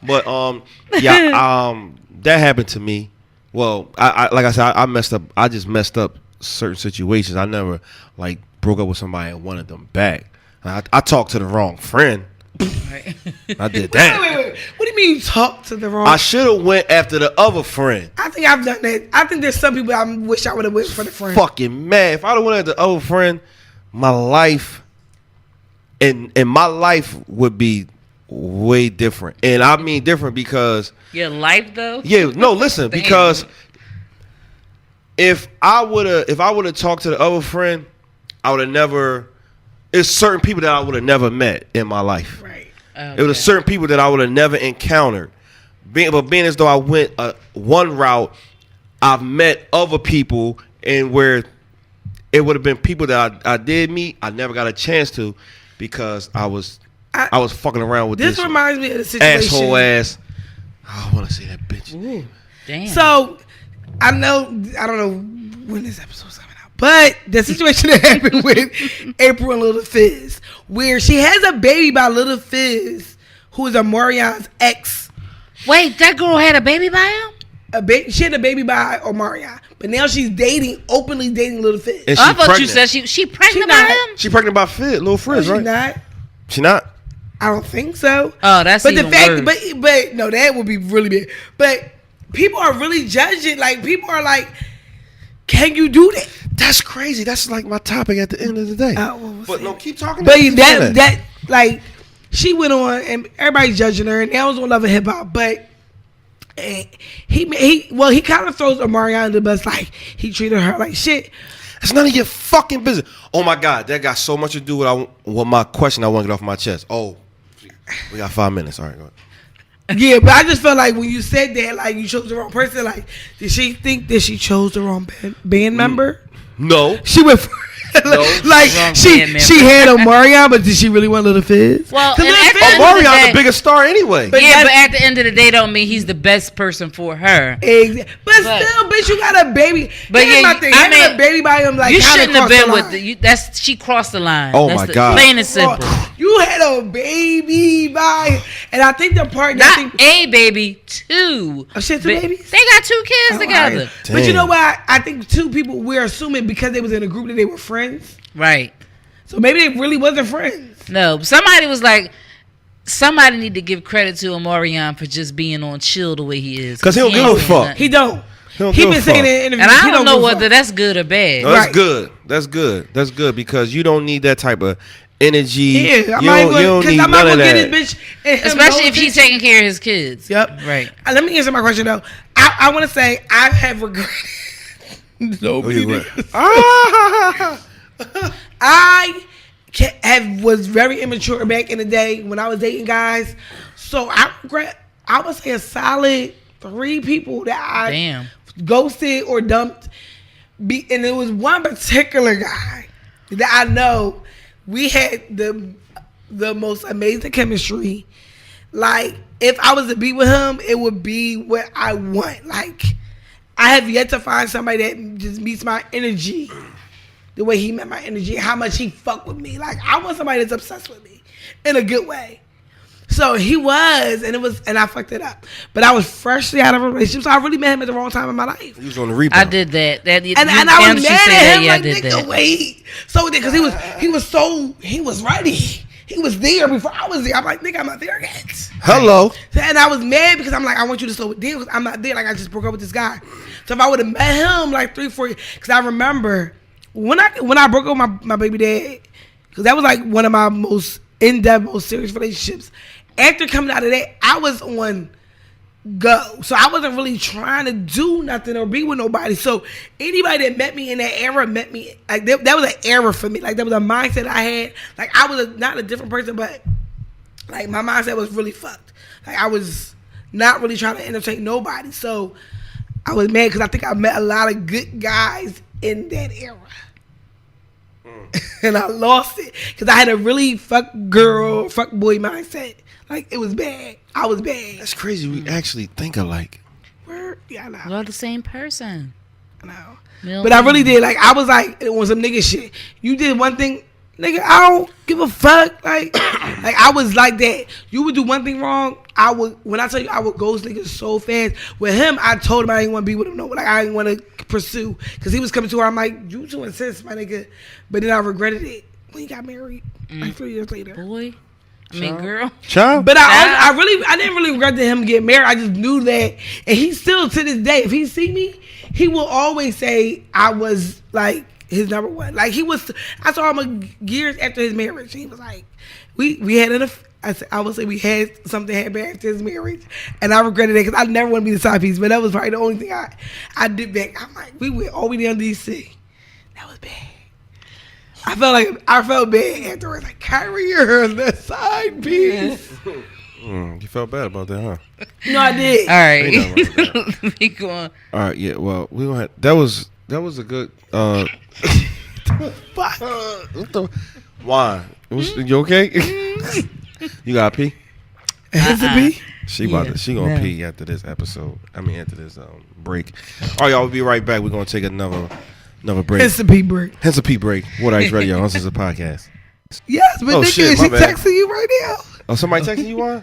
But that happened to me. Well, I like I said, I messed up. I just messed up certain situations. I never like broke up with somebody and wanted them back. I talked to the wrong friend. Right. I did that. Wait. What do you mean you talked to the wrong? I should have went after the other friend. I think I've done that. I think there's some people I wish I would have went for the friend. Fucking mad. If I'd have went after the other friend, my life and my life would be way different. And I mean different because your life though? Yeah, no, listen, because if I would have talked to the other friend, I would have never. It's certain people that I would have never met in my life. Right. Okay. It was certain people that I would have never encountered. Being as though I went one route, I've met other people, and where it would have been people that I did meet, I never got a chance to because I was fucking around with this. This reminds me of the situation. Asshole ass. Oh, I want to say that bitch. Ooh, damn. So I don't know when this episode's coming out, but the situation that happened with April and Little Fizz, where she has a baby by Little Fizz, who is Omarion's ex. Wait, that girl had a baby by him? She had a baby by Omarion, but now she's openly dating Little Fizz. And I thought you said she pregnant by him? She pregnant by Fizz, Little Fizz, right? She's not. She not? I don't think so. Oh, that's but even the fact, worse. But no, that would be really bad. But people are really judging. Like people are like, "Can you do that?" That's crazy. That's like my topic at the end of the day. But no, keep talking. But that like she went on and everybody's judging her, and I was on Love and Hip Hop, but he kind of throws Omarion under the bus, like he treated her like shit. It's none of your fucking business. Oh my God, that got so much to do with my question I want to get off my chest. Oh, we got 5 minutes. All right, go ahead. Yeah, but I just felt like when you said that, like you chose the wrong person. Like, did she think that she chose the wrong band member? No, she went for like she had Omarion, but did she really want Little Fizz? Well, Omarion's the biggest star anyway. But at the end of the day, don't mean he's the best person for her. Exactly. But still, bitch, you got a baby. But yeah, my thing. Having a baby by him, like you shouldn't have been with she crossed the line. Oh my God, plain and simple. You You had a baby by, and I think the part that Not a baby, two. Oh shit, two babies. They got two kids together. Right. But you know what? I think two people. We're assuming because they was in a group that they were friends. Right. So maybe they really wasn't friends. No, somebody was like, somebody need to give credit to Omarion for just being on chill the way he is. Because he don't give a fuck. He don't. He been saying in interviews. And I don't know give a whether fuck. that's good or bad. No, that's good. That's good. That's good because you don't need that type of energy. Yeah, you don't need I'm none not of gonna that. get this bitch. And him Especially no if he's attention. taking care of his kids. Yep. Right. Let me answer my question though. I want to say I have regretted. I was very immature back in the day when I was dating guys. So I regret. I would say a solid 3 people that I ghosted or dumped. And it was one particular guy that I know we had the most amazing chemistry. Like, if I was to be with him, it would be what I want. Like, I have yet to find somebody that just meets my energy the way he met my energy, how much he fucked with me. Like, I want somebody that's obsessed with me in a good way. So he was, and I fucked it up. But I was freshly out of a relationship, so I really met him at the wrong time in my life. He was on the rebound. I did that. And I was mad at him, like, nigga, wait. So, because he was ready. He was there before I was there. I'm like, nigga, I'm not there yet. Hello. And I was mad because I'm like, I want you to slow it down because I'm not there. Like, I just broke up with this guy. So if I would have met him like 3-4 years, because I remember when I broke up with my baby dad, because that was like one of my most in-depth, most serious relationships. After coming out of that, I was on go. So I wasn't really trying to do nothing or be with nobody. So anybody that met me in that era met me, like that was an era for me. Like that was a mindset I had. Like I was not a different person, but like my mindset was really fucked. Like I was not really trying to entertain nobody. So I was mad because I think I met a lot of good guys in that era. And I lost it because I had a really fuck girl, fuck boy mindset. Like, it was bad. I was bad. That's crazy. We actually think alike. Word? Yeah, I know. We're the same person. I know. Milton. But I really did. Like, I was like, it was some nigga shit. You did one thing, nigga, I don't give a fuck. Like I was like that. You would do one thing wrong, when I tell you I would ghost niggas so fast. With him, I told him I didn't want to be with him. No, like, I didn't want to pursue. Because he was coming to her. I'm like, you too insist, my nigga. But then I regretted it when he got married. Like 3 years later. Boy. I mean, girl. Child. But I didn't really regret that him getting married. I just knew that, and he still to this day, if he see me, he will always say I was like his number one. Like he was. I saw him years after his marriage. He was like, we had I would say we had something happen after his marriage, and I regretted it because I never want to be the side piece. But that was probably the only thing I did back. I'm like, we went all the way down DC. That was bad. I felt bad afterwards. Like, Kyrie, you're the side piece. You felt bad about that, huh? No, I did. All right. Be going. All right, yeah. Well, we gonna have, that was a good. Why? You okay? You got to pee? Has to be? She gonna pee after this episode. After this break. All right, y'all. We'll be right back. We're gonna take another break. It's a pee break. Hence a pee break. Water Ice Radio. Uncensored Podcast. Yes, but nigga, shit, she my bad. texting you right now. Oh, somebody texting you, Juan?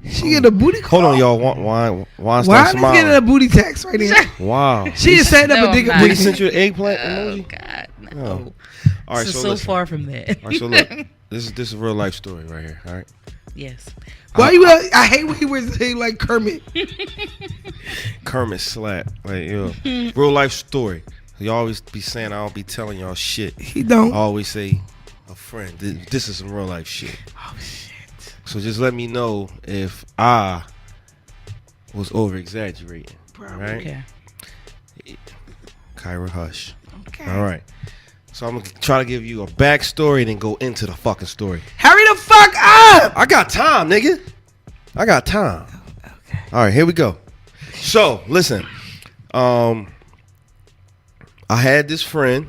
She get a booty call. Hold on, y'all. Juan Why start is smiling. getting a booty text right now? Wow. She is setting up No, a dick I'm Did he not. send you an eggplant Oh, emoji? God. No. Oh. All right, This is so so listen. far from that. All right, so look, this is a real life story right here. All right. Yes. Why I hate when he was saying like Kermit. Kermit slap, like real life story. You always be saying I don't be telling y'all shit. He don't. I always say a friend. This is some real life shit. Oh shit. So just let me know if I was over exaggerating. Probably. Right? Okay. Kyra, hush. Okay. All right. So I'm gonna try to give you a backstory and then go into the fucking story. Hurry the fuck up. I got time, nigga. I got time. Okay. All right, here we go. So listen, I had this friend.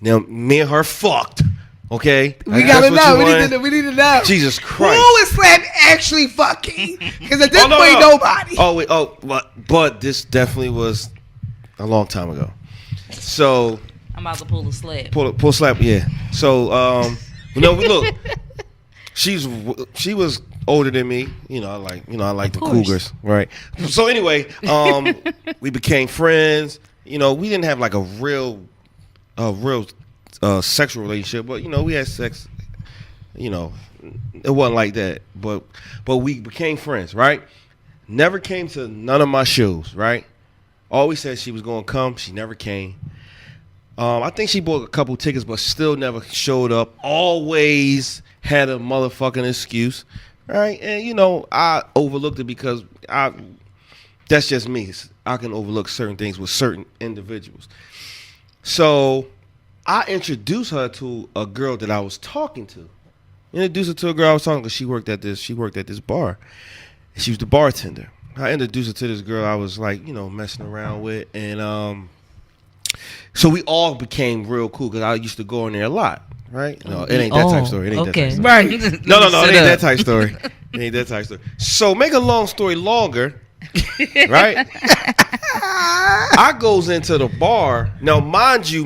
Now me and her fucked. Okay, We gotta know. We need to know. Jesus Christ. Who is Slap actually fucking? Because at this Oh, no, point, no. nobody. Oh wait. Oh, but this definitely was a long time ago. So I'm about to pull the slab. pull slap. Yeah. So we look. she was older than me. I like the course. cougars, right? So anyway, we became friends. We didn't have like a real sexual relationship, but we had sex. It wasn't like that, but we became friends, right? Never came to none of my shows, right? Always said she was gonna come. She never came. I think she bought a couple tickets, but still never showed up. Always had a motherfucking excuse, right? And I overlooked it because that's just me. I can overlook certain things with certain individuals. So I introduced her to a girl that I was talking to. Introduced her to a girl I was talking to. She worked at this bar. She was the bartender. I introduced her to this girl I was like, messing around with, and so we all became real cool because I used to go in there a lot, right? No, it ain't that type of story. It ain't okay. that type of story. Right. No, it ain't that type of story. It ain't that type of story. So make a long story longer, right? I goes into the bar. Now, mind you,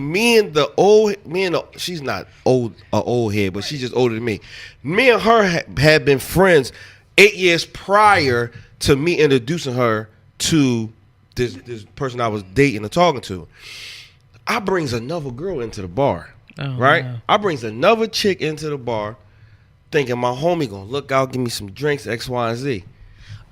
she's not old head, but she's just older than me. Me and her had been friends 8 years prior to me introducing her to this person I was dating or talking to. I brings another girl into the bar, right? No. I brings another chick into the bar, thinking my homie gonna look out, give me some drinks, X, Y, and Z.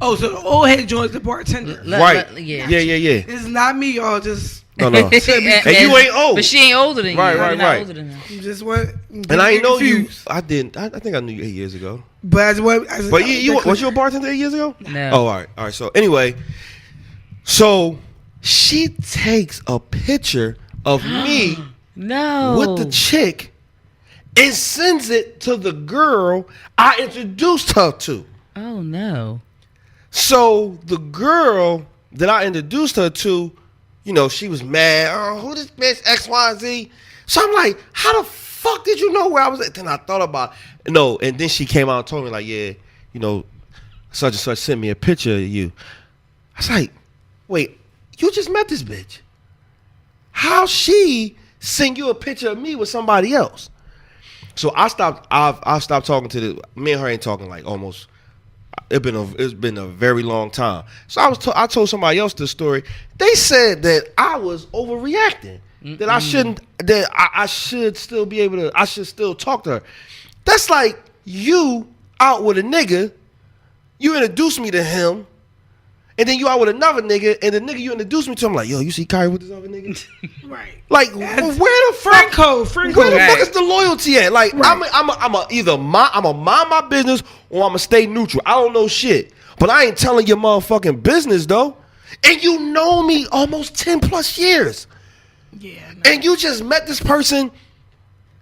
Oh, so the old head joins the bartender. Right? Yeah. Yeah. It's not me, y'all. Just No. And you ain't old. But she ain't older than you. Right. You're not older than her. just what. And I ain't know you. I didn't. I think I knew you 8 years ago. But But was you a bartender 8 years ago? No. Oh, all right. So anyway, she takes a picture of me No. with the chick and sends it to the girl I introduced her to. Oh no. So the girl that I introduced her to, she was mad. Oh, who this bitch, X, Y, Z? So I'm like, how the fuck did you know where I was at? Then I thought about it. No, and then she came out and told me, like, yeah, such and such sent me a picture of you. I was like, wait, you just met this bitch. How she send you a picture of me with somebody else? So I stopped talking to me and her ain't talking like almost. It's been a very long time. So I told somebody else this story. They said that I was overreacting. That I shouldn't. That I should still be able to. I should still talk to her. That's like you out with a nigga. You introduce me to him, and then you out with another nigga, and the nigga you introduced me to, I'm like, yo, you see Kyrie with this other nigga? Right. Like, where the fuck? Franco. Where the fuck Right. is the loyalty at? Like, Right. I'm a mind my business or I'm gonna stay neutral. I don't know shit, but I ain't telling your motherfucking business though. And you know me almost 10 plus years, Yeah. and you just met this person,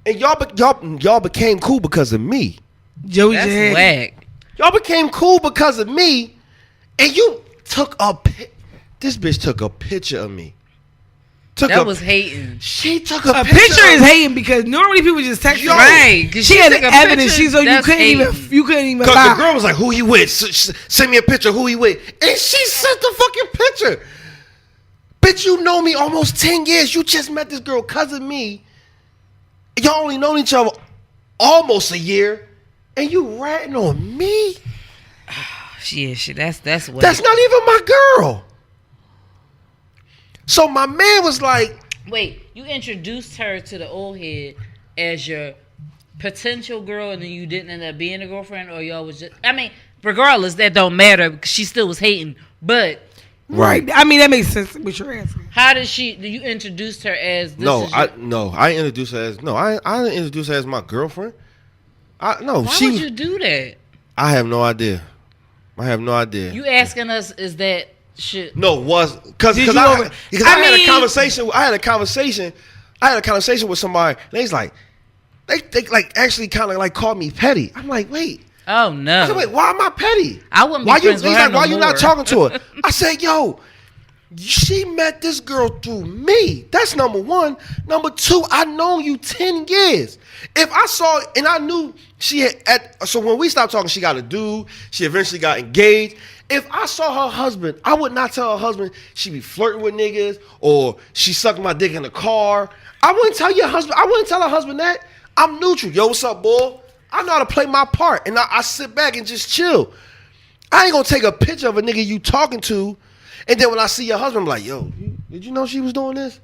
and y'all became cool because of me. Joey That's J. whack. Y'all became cool because of me, and you took this bitch took a picture of me. That was hating. She took A picture is hating because normally people just text you. Right. 'Cause She had took a evidence. picture, So you that's couldn't hating. even Because lie. the girl was like, who he with? Send me a picture who he with. And she sent the fucking picture. Bitch, you know me almost 10 years. You just met this girl because of me. Y'all only known each other almost a year. And you ratting on me? Shit. That's whack. That's not even my girl. So my man was like, Wait, you introduced her to the old head as your potential girl, and then you didn't end up being a girlfriend, or y'all was just. I mean, regardless, that don't matter because she still was hating. But Right. I mean, that makes sense with your answer. how did you introduced her as? This no, is your, I introduced her as I didn't introduce her as my girlfriend. Why would you do that? I have no idea. You asking us is that shit? No, because I had a conversation with somebody. And they's like, they like actually kind of like called me petty. I'm like, wait. Oh no! I said, wait, why am I petty? I wouldn't be Why friends with her no why you not more. talking to her? I said, yo, she met this girl through me. That's number one. Number two, I known you 10 years. If I saw and I knew she had so when we stopped talking, she got a dude. She eventually got engaged. If I saw her husband, I would not tell her husband she be flirting with niggas or she sucked my dick in the car. I wouldn't tell your husband. I wouldn't tell her husband that. I'm neutral. Yo, what's up, boy? I know how to play my part, and I sit back and just chill. I ain't gonna take a picture of a nigga you talking to, and then when I see your husband, I'm like, yo, did you know she was doing this?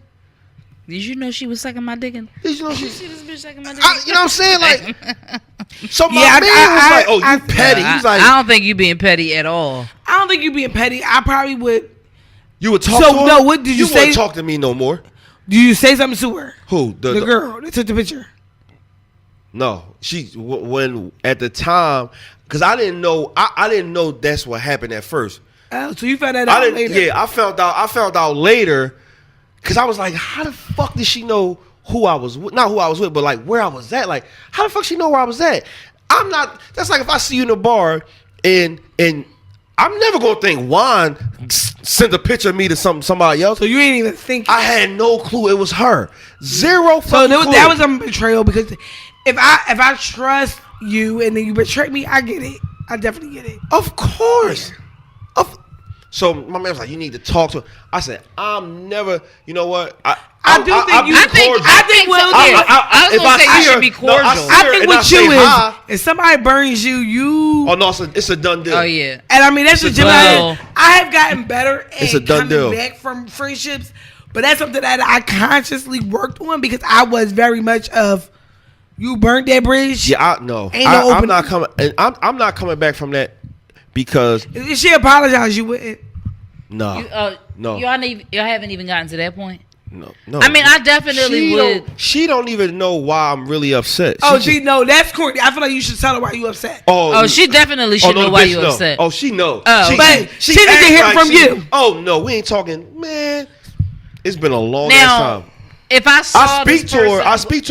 Did you know she was sucking my dick? Did you know she? See this bitch sucking my dick? You know what I'm saying? Like, so my man was like, "Oh, you petty." He's like, I don't think you being petty at all. I don't think you being petty. I probably would. You would talk to her? So no, what did you say? You wouldn't talk to me no more. Do you say something to her? Who? The girl that took the picture. No, when at the time, because I didn't know. I didn't know that's what happened at first. Oh, so you found that out later? Yeah, I found out later. Cause I was like, how the fuck did she know who I was with? Not who I was with, but like where I was at. Like, how the fuck she know where I was at? I'm not. That's like if I see you in a bar and I'm never gonna think Juan sent a picture of me to somebody else. So you ain't even think. I had no clue it was her. Zero fucking clue. That was a betrayal because if I trust you and then you betray me, I get it. I definitely get it. Of course. So my man was like, "You need to talk to her." I said, "I'm never." You know what? I think you should be cordial. I think what you is, if somebody burns you. Oh no, it's a done deal. Oh yeah. And I mean that's what I have gotten better it's a at done coming deal. back from friendships, but that's something that I consciously worked on because I was very much of you burnt that bridge. Yeah, I'm not coming. I'm not coming back from that. Because if she apologized, you wouldn't. No, no. Y'all haven't even gotten to that point. No. I mean, I definitely would. She don't even know why I'm really upset. No, that's corny. I feel like you should tell her why you upset. Oh, she definitely should know why you upset. Oh, she know. But she need to hear from you. Oh no, we ain't talking, man. It's been a long time. If I speak to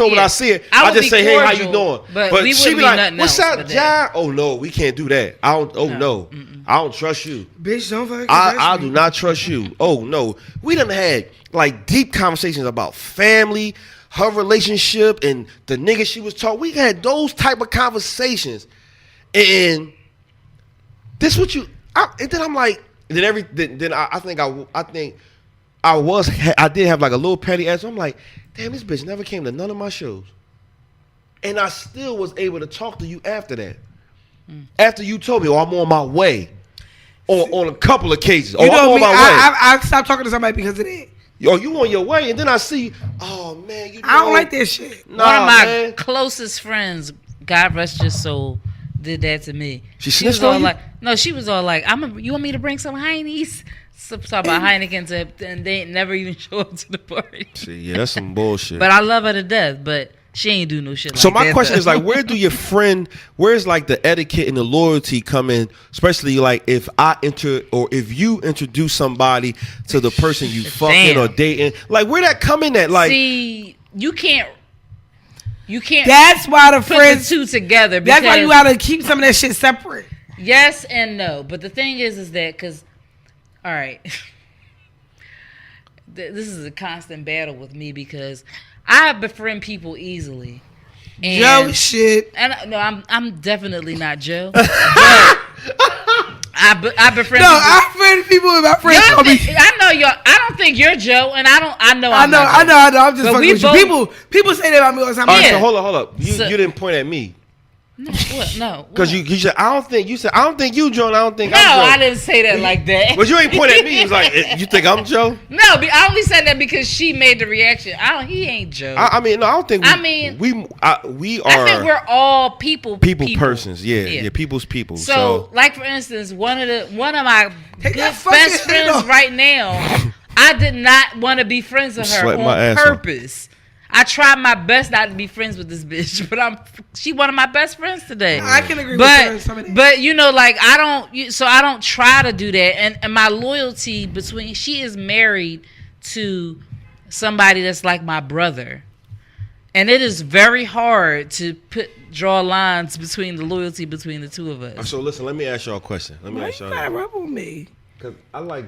her when I see her. I just say, "Hey, how you doing?" But she be like, "What's up, Jai?" Oh no, we can't do that. I don't. Oh no, I don't trust you, bitch. Don't fucking. I do not trust you. Oh no, we done had like deep conversations about family, her relationship, and the nigga she was talking. We had those type of conversations, and this what you. And then I'm like, then I think I did have like a little petty ass. I'm like, damn, this bitch never came to none of my shows. And I still was able to talk to you after that. After you told me, I'm on my way. On a couple of cases. I'm on my way. I stopped talking to somebody because of that. Yo, you on your way, and then I see, oh man, I don't like that shit. One of my closest friends, God rest your soul, did that to me. She was all like, no, she was all like, you want me to bring some Heinies? Talk about Heineken, and they never even show up to the party. See, yeah, that's some bullshit. But I love her to death, but she ain't do no shit like that. So my question is like, where's like the etiquette and the loyalty come in, especially like if you introduce somebody to the person you fucking or dating, like where that come in at? Like, see, you can't. That's why the friends two together. That's why you gotta keep some of that shit separate. Yes and no, but the thing is that because. All right. This is a constant battle with me because I befriend people easily. And, Joe shit. And no, I'm definitely not Joe. But I befriend. No, people. I befriend people with my friends. I know y'all. I don't think you're Joe, and I know. I'm not Joe. I'm just fucking with you. People say that about me all the time. All right, so hold up. You didn't point at me. No, what? No. Because you said, I don't think you, Joe, and I don't think I'm Joe. No, I didn't say that like that. But you ain't point at me. You was like, you think I'm Joe? No, I only said that because she made the reaction. He ain't Joe. I mean, no, I don't think we are. I think we're all people persons. Yeah, people's people. So, like for instance, one of my best friends right now, I did not want to be friends with her on purpose. I tried my best not to be friends with this bitch, but she one of my best friends today. I can agree with her. Some of that. But you know, like I don't try to do that. And my loyalty she is married to somebody that's like my brother, and it is very hard to draw lines between the loyalty between the two of us. So listen, let me ask y'all a question. Why you gotta rub with me? Because I like.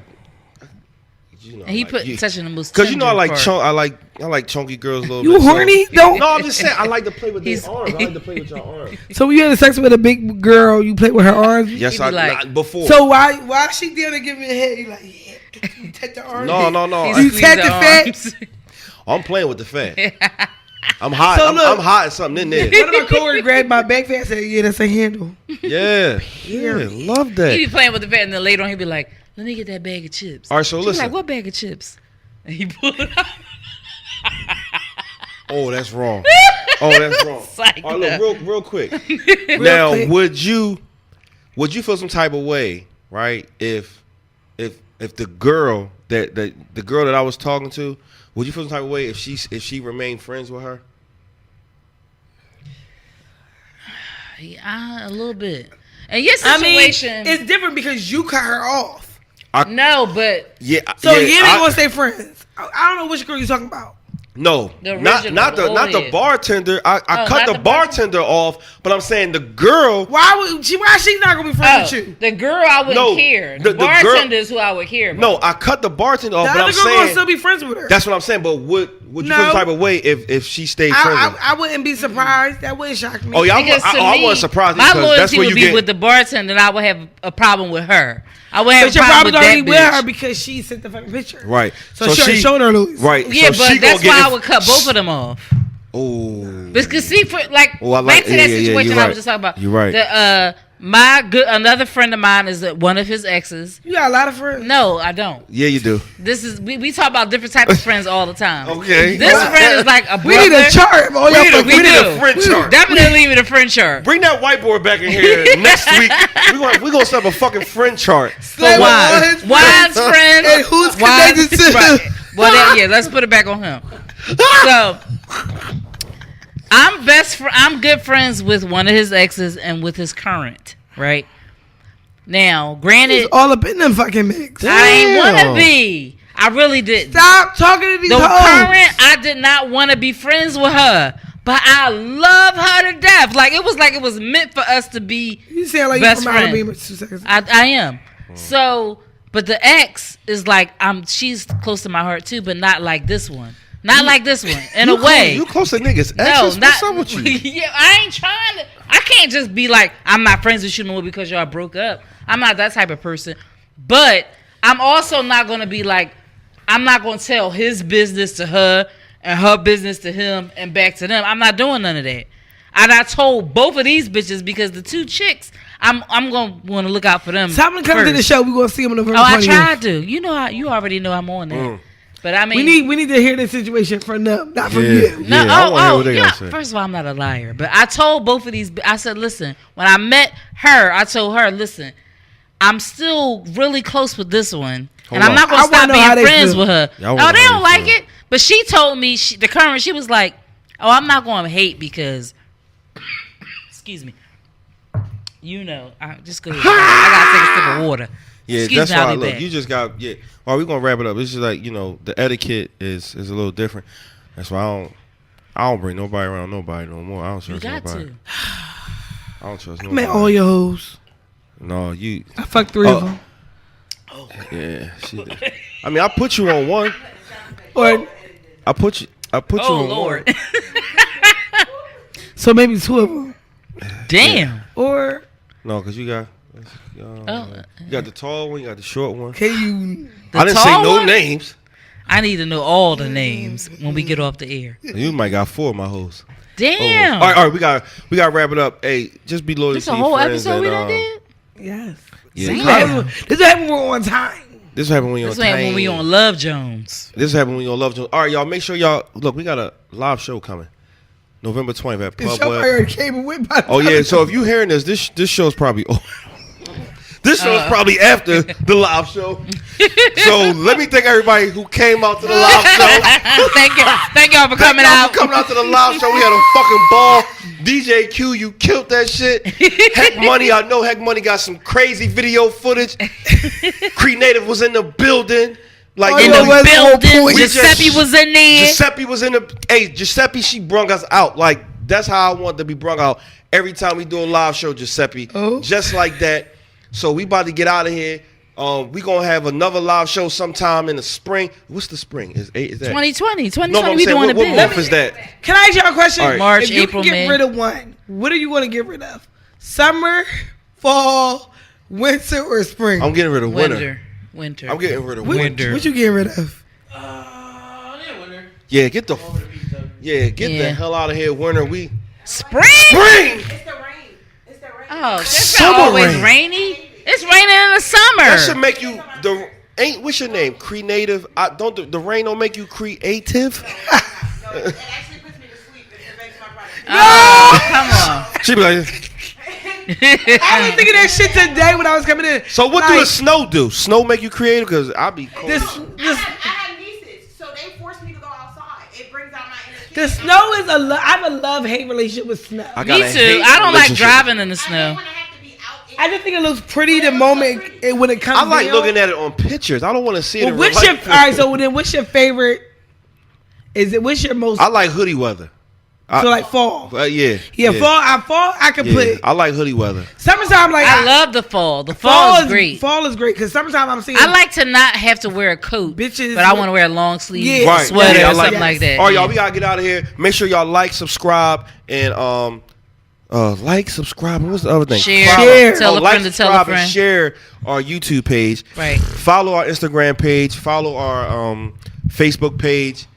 You know, and he put touch in the most because I like chunky girls a little bit. You horny? No, I'm just saying I like to play with their arms. I like to play with your arms. So when you had sex with a big girl, you play with her arms? Yes, I like before. So why she there to give me a head? You like, you tap the arms? No. You tap the fat? I'm playing with the fat. I'm hot. So I'm hot. Something in there. One of my coworkers grabbed my backpack and said, "Yeah, that's a handle." Yeah, love that. He be playing with the vet, and then later on he be like, "Let me get that bag of chips." All right, so She be listen. like, "What bag of chips?" And he pulled it out. Oh, that's wrong. Oh, that's wrong. Psych All right, up. look, real quick. Now, quick. would you feel some type of way, right? If the girl that I was talking to, would you feel some type of way if she remained friends with her? Yeah, a little bit. And your situation, it's different because you cut her off. no, but Yeah. So yeah, they gonna stay friends. I don't know which girl you're talking about. No, The not original, the old bartender. I cut not the the bartender off, but I'm saying the girl. Why she not gonna be friends with you? the girl I wouldn't No, care. the The girl- bartender is who I would care about. No, I cut the bartender off, The but other I'm girl gonna saying still be friends with her. that's what I'm saying. But would you No. feel some type of way if she stayed friends with her? I wouldn't be surprised. That wouldn't shock me. Oh yeah, Because to I me, wasn't surprised my because that's loyalty where would you be get. with the bartender, and I would have a problem with her. I would have But a you're problem probably with already that with bitch. her because she sent the fucking picture. Right. So she showed her Louis. Right. Yeah, so she but that's gonna why get I would cut both of them off. Oh. Because see, for like Oh, I back like- to that yeah, situation you're I right. was just talking about. You're right. The another friend of mine is one of his exes. You got a lot of friends. No, I don't. Yeah, you do. This is we talk about different types of friends all the time. Okay. This friend is like a brother. We need a chart of all We your need a- fucking we need a friends. friend chart. Definitely need a friend chart. Bring that whiteboard back in here next week. We're gonna set up a fucking friend chart. For Like, all Juan. his Juan's friend. And who's Juan- connected to right. him? Well, yeah, let's put it back on him. So, I'm good friends with one of his exes and with his current, right? Now, granted, It's all up in them fucking mix. I ain't want Damn. to be. I really didn't. Stop talking to these The hoes. current, I did not want to be friends with her, but I love her to death. Like it was meant for us to be. You sound like best you from friend. Alabama 2 seconds. I am. So, but the ex is like she's close to my heart too, but not like this one. Not like this one. In a way. You close to niggas. No, Exes? not. What's up with you? Yeah, I ain't trying to. I can't just be like, I'm not friends with you no more because y'all broke up. I'm not that type of person. But I'm also not gonna be like, I'm not gonna tell his business to her and her business to him and back to them. I'm not doing none of that. And I told both of these bitches because the two chicks, I'm gonna want to look out for them. Time to come to the first. show. We gonna see them on November Oh, I 20th. tried to. You know how you already know I'm on that. But I mean, We need to hear the situation from them, not from Yeah. you. no, Yeah, I wanna hear what they yeah. gonna say. First of all, I'm not a liar, but I told both of these. I said, listen, when I met her, I told her, listen, I'm still really close with this one, Hold and I'm on. not gonna I wanna stop know how being they friends feel. with her. Yeah, I wanna No, know they how don't they like feel. it. But she told me the current. She was like, oh, I'm not going to hate because, excuse me, you know, I just go. I gotta take a sip of water. Yeah, Excuse that's me, I'll why. be Look, back. you just got. Yeah. All right, we're gonna wrap it up. It's just like the etiquette is a little different. That's why I don't bring nobody around nobody no more. I don't You trust got nobody. to. I don't trust I nobody. met all your hoes. No, you. I fucked 3 of them. Yeah, she did. I mean, I put you on one. Or I put you Oh on Lord, one. so maybe 2 of them. damn. Or No, because you got. You got the tall one. You got the short one. can you? The I didn't say tall no one? names. I need to know all the names when we get off the air. You might got 4 of my hoes. Oh. Damn. All right, we got to wrap it up. Hey, just be loyal This to a your whole friends episode we and, done did? Yes. Yeah, Damn. kinda. This is happening on time. This happened when you're This on one when time. we on Love Jones. This happened when you're on Love Jones. All right, y'all, make sure y'all look. We got a live show coming, November 20th at The Pub show Web. already came and went by. Oh yeah, so if you hearing this show's probably over. This show's probably after the live show. So let me thank everybody who came out to the live show. Thank y'all for coming Thank y'all out. for coming out to the live show. We had a fucking ball. DJ Q, you killed that shit. Heck Money, I know Heck Money got some crazy video footage. Cree Native was in the building. Like Oh, In yeah, the let's go building, point. Giuseppe was in there. Giuseppe was in the. Hey, Giuseppe, she brung us out. Like that's how I want to be brung out every time we do a live show. Giuseppe, Oh. just like that. So we about to get out of here. We gonna have another live show sometime in the spring. What's the spring? Is that 2020. No, but I'm We saying, doing what a big. month is that? Can I ask y'all a question? All right. March, if you April, can get May. rid of one, what do you want to get rid of? Summer, fall, winter, or spring? I'm getting rid of winter. Winter. I'm getting rid of What- winter. What you getting rid of? Yeah, get the. Yeah, get the Yeah. hell out of here, winter. Spring? Spring. It's the rain. It's the rain. Oh, it's Summer not always rain. rainy. It's raining in the summer. That should make you what's your name? Creative. The rain don't make you creative. It actually puts me to sleep. It makes my product. Oh, come on. She be like, I was thinking that shit today when I was coming in. so what Like, do the snow do? Snow make you creative? Because I be cold. This, I have nieces, so they force me to go outside. It brings out my inner the kid. snow is I have a love-hate relationship with snow. I Me got a too. hate I don't like relationship. driving in the I snow. don't want to have to be out in I just think it looks pretty the moment when it comes I like down. looking at it on pictures. I don't want to see it Well, in what's real your life. all right? So then, what's your favorite? What's your most? I like hoodie weather. So like fall. Yeah. Yeah, fall. I can Yeah, put I like hoodie weather. summertime. Like I love the fall. The fall is great. Fall is great because summertime I'm seeing. I like to not have to wear a coat, Bitches but I with- want to wear a long sleeve Yeah. Right. sweater Yeah, I or like something that. like that. All right, y'all, Yeah. we gotta get out of here. Make sure y'all like, subscribe, and subscribe. and What's the other thing? Share. Share. Tell a like, friend to tell a subscribe, and friend. share our YouTube page. Right. Follow our Instagram page. Follow our Facebook page.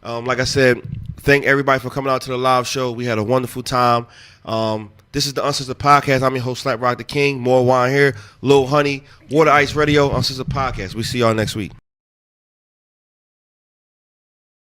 Like I said, thank everybody for coming out to the live show. We had a wonderful time. This is the Uncensored Podcast. I'm your host, Slap Rock the King. More wine here. Lil Honey, Water Ice Radio, Uncensored Podcast. We see y'all next week.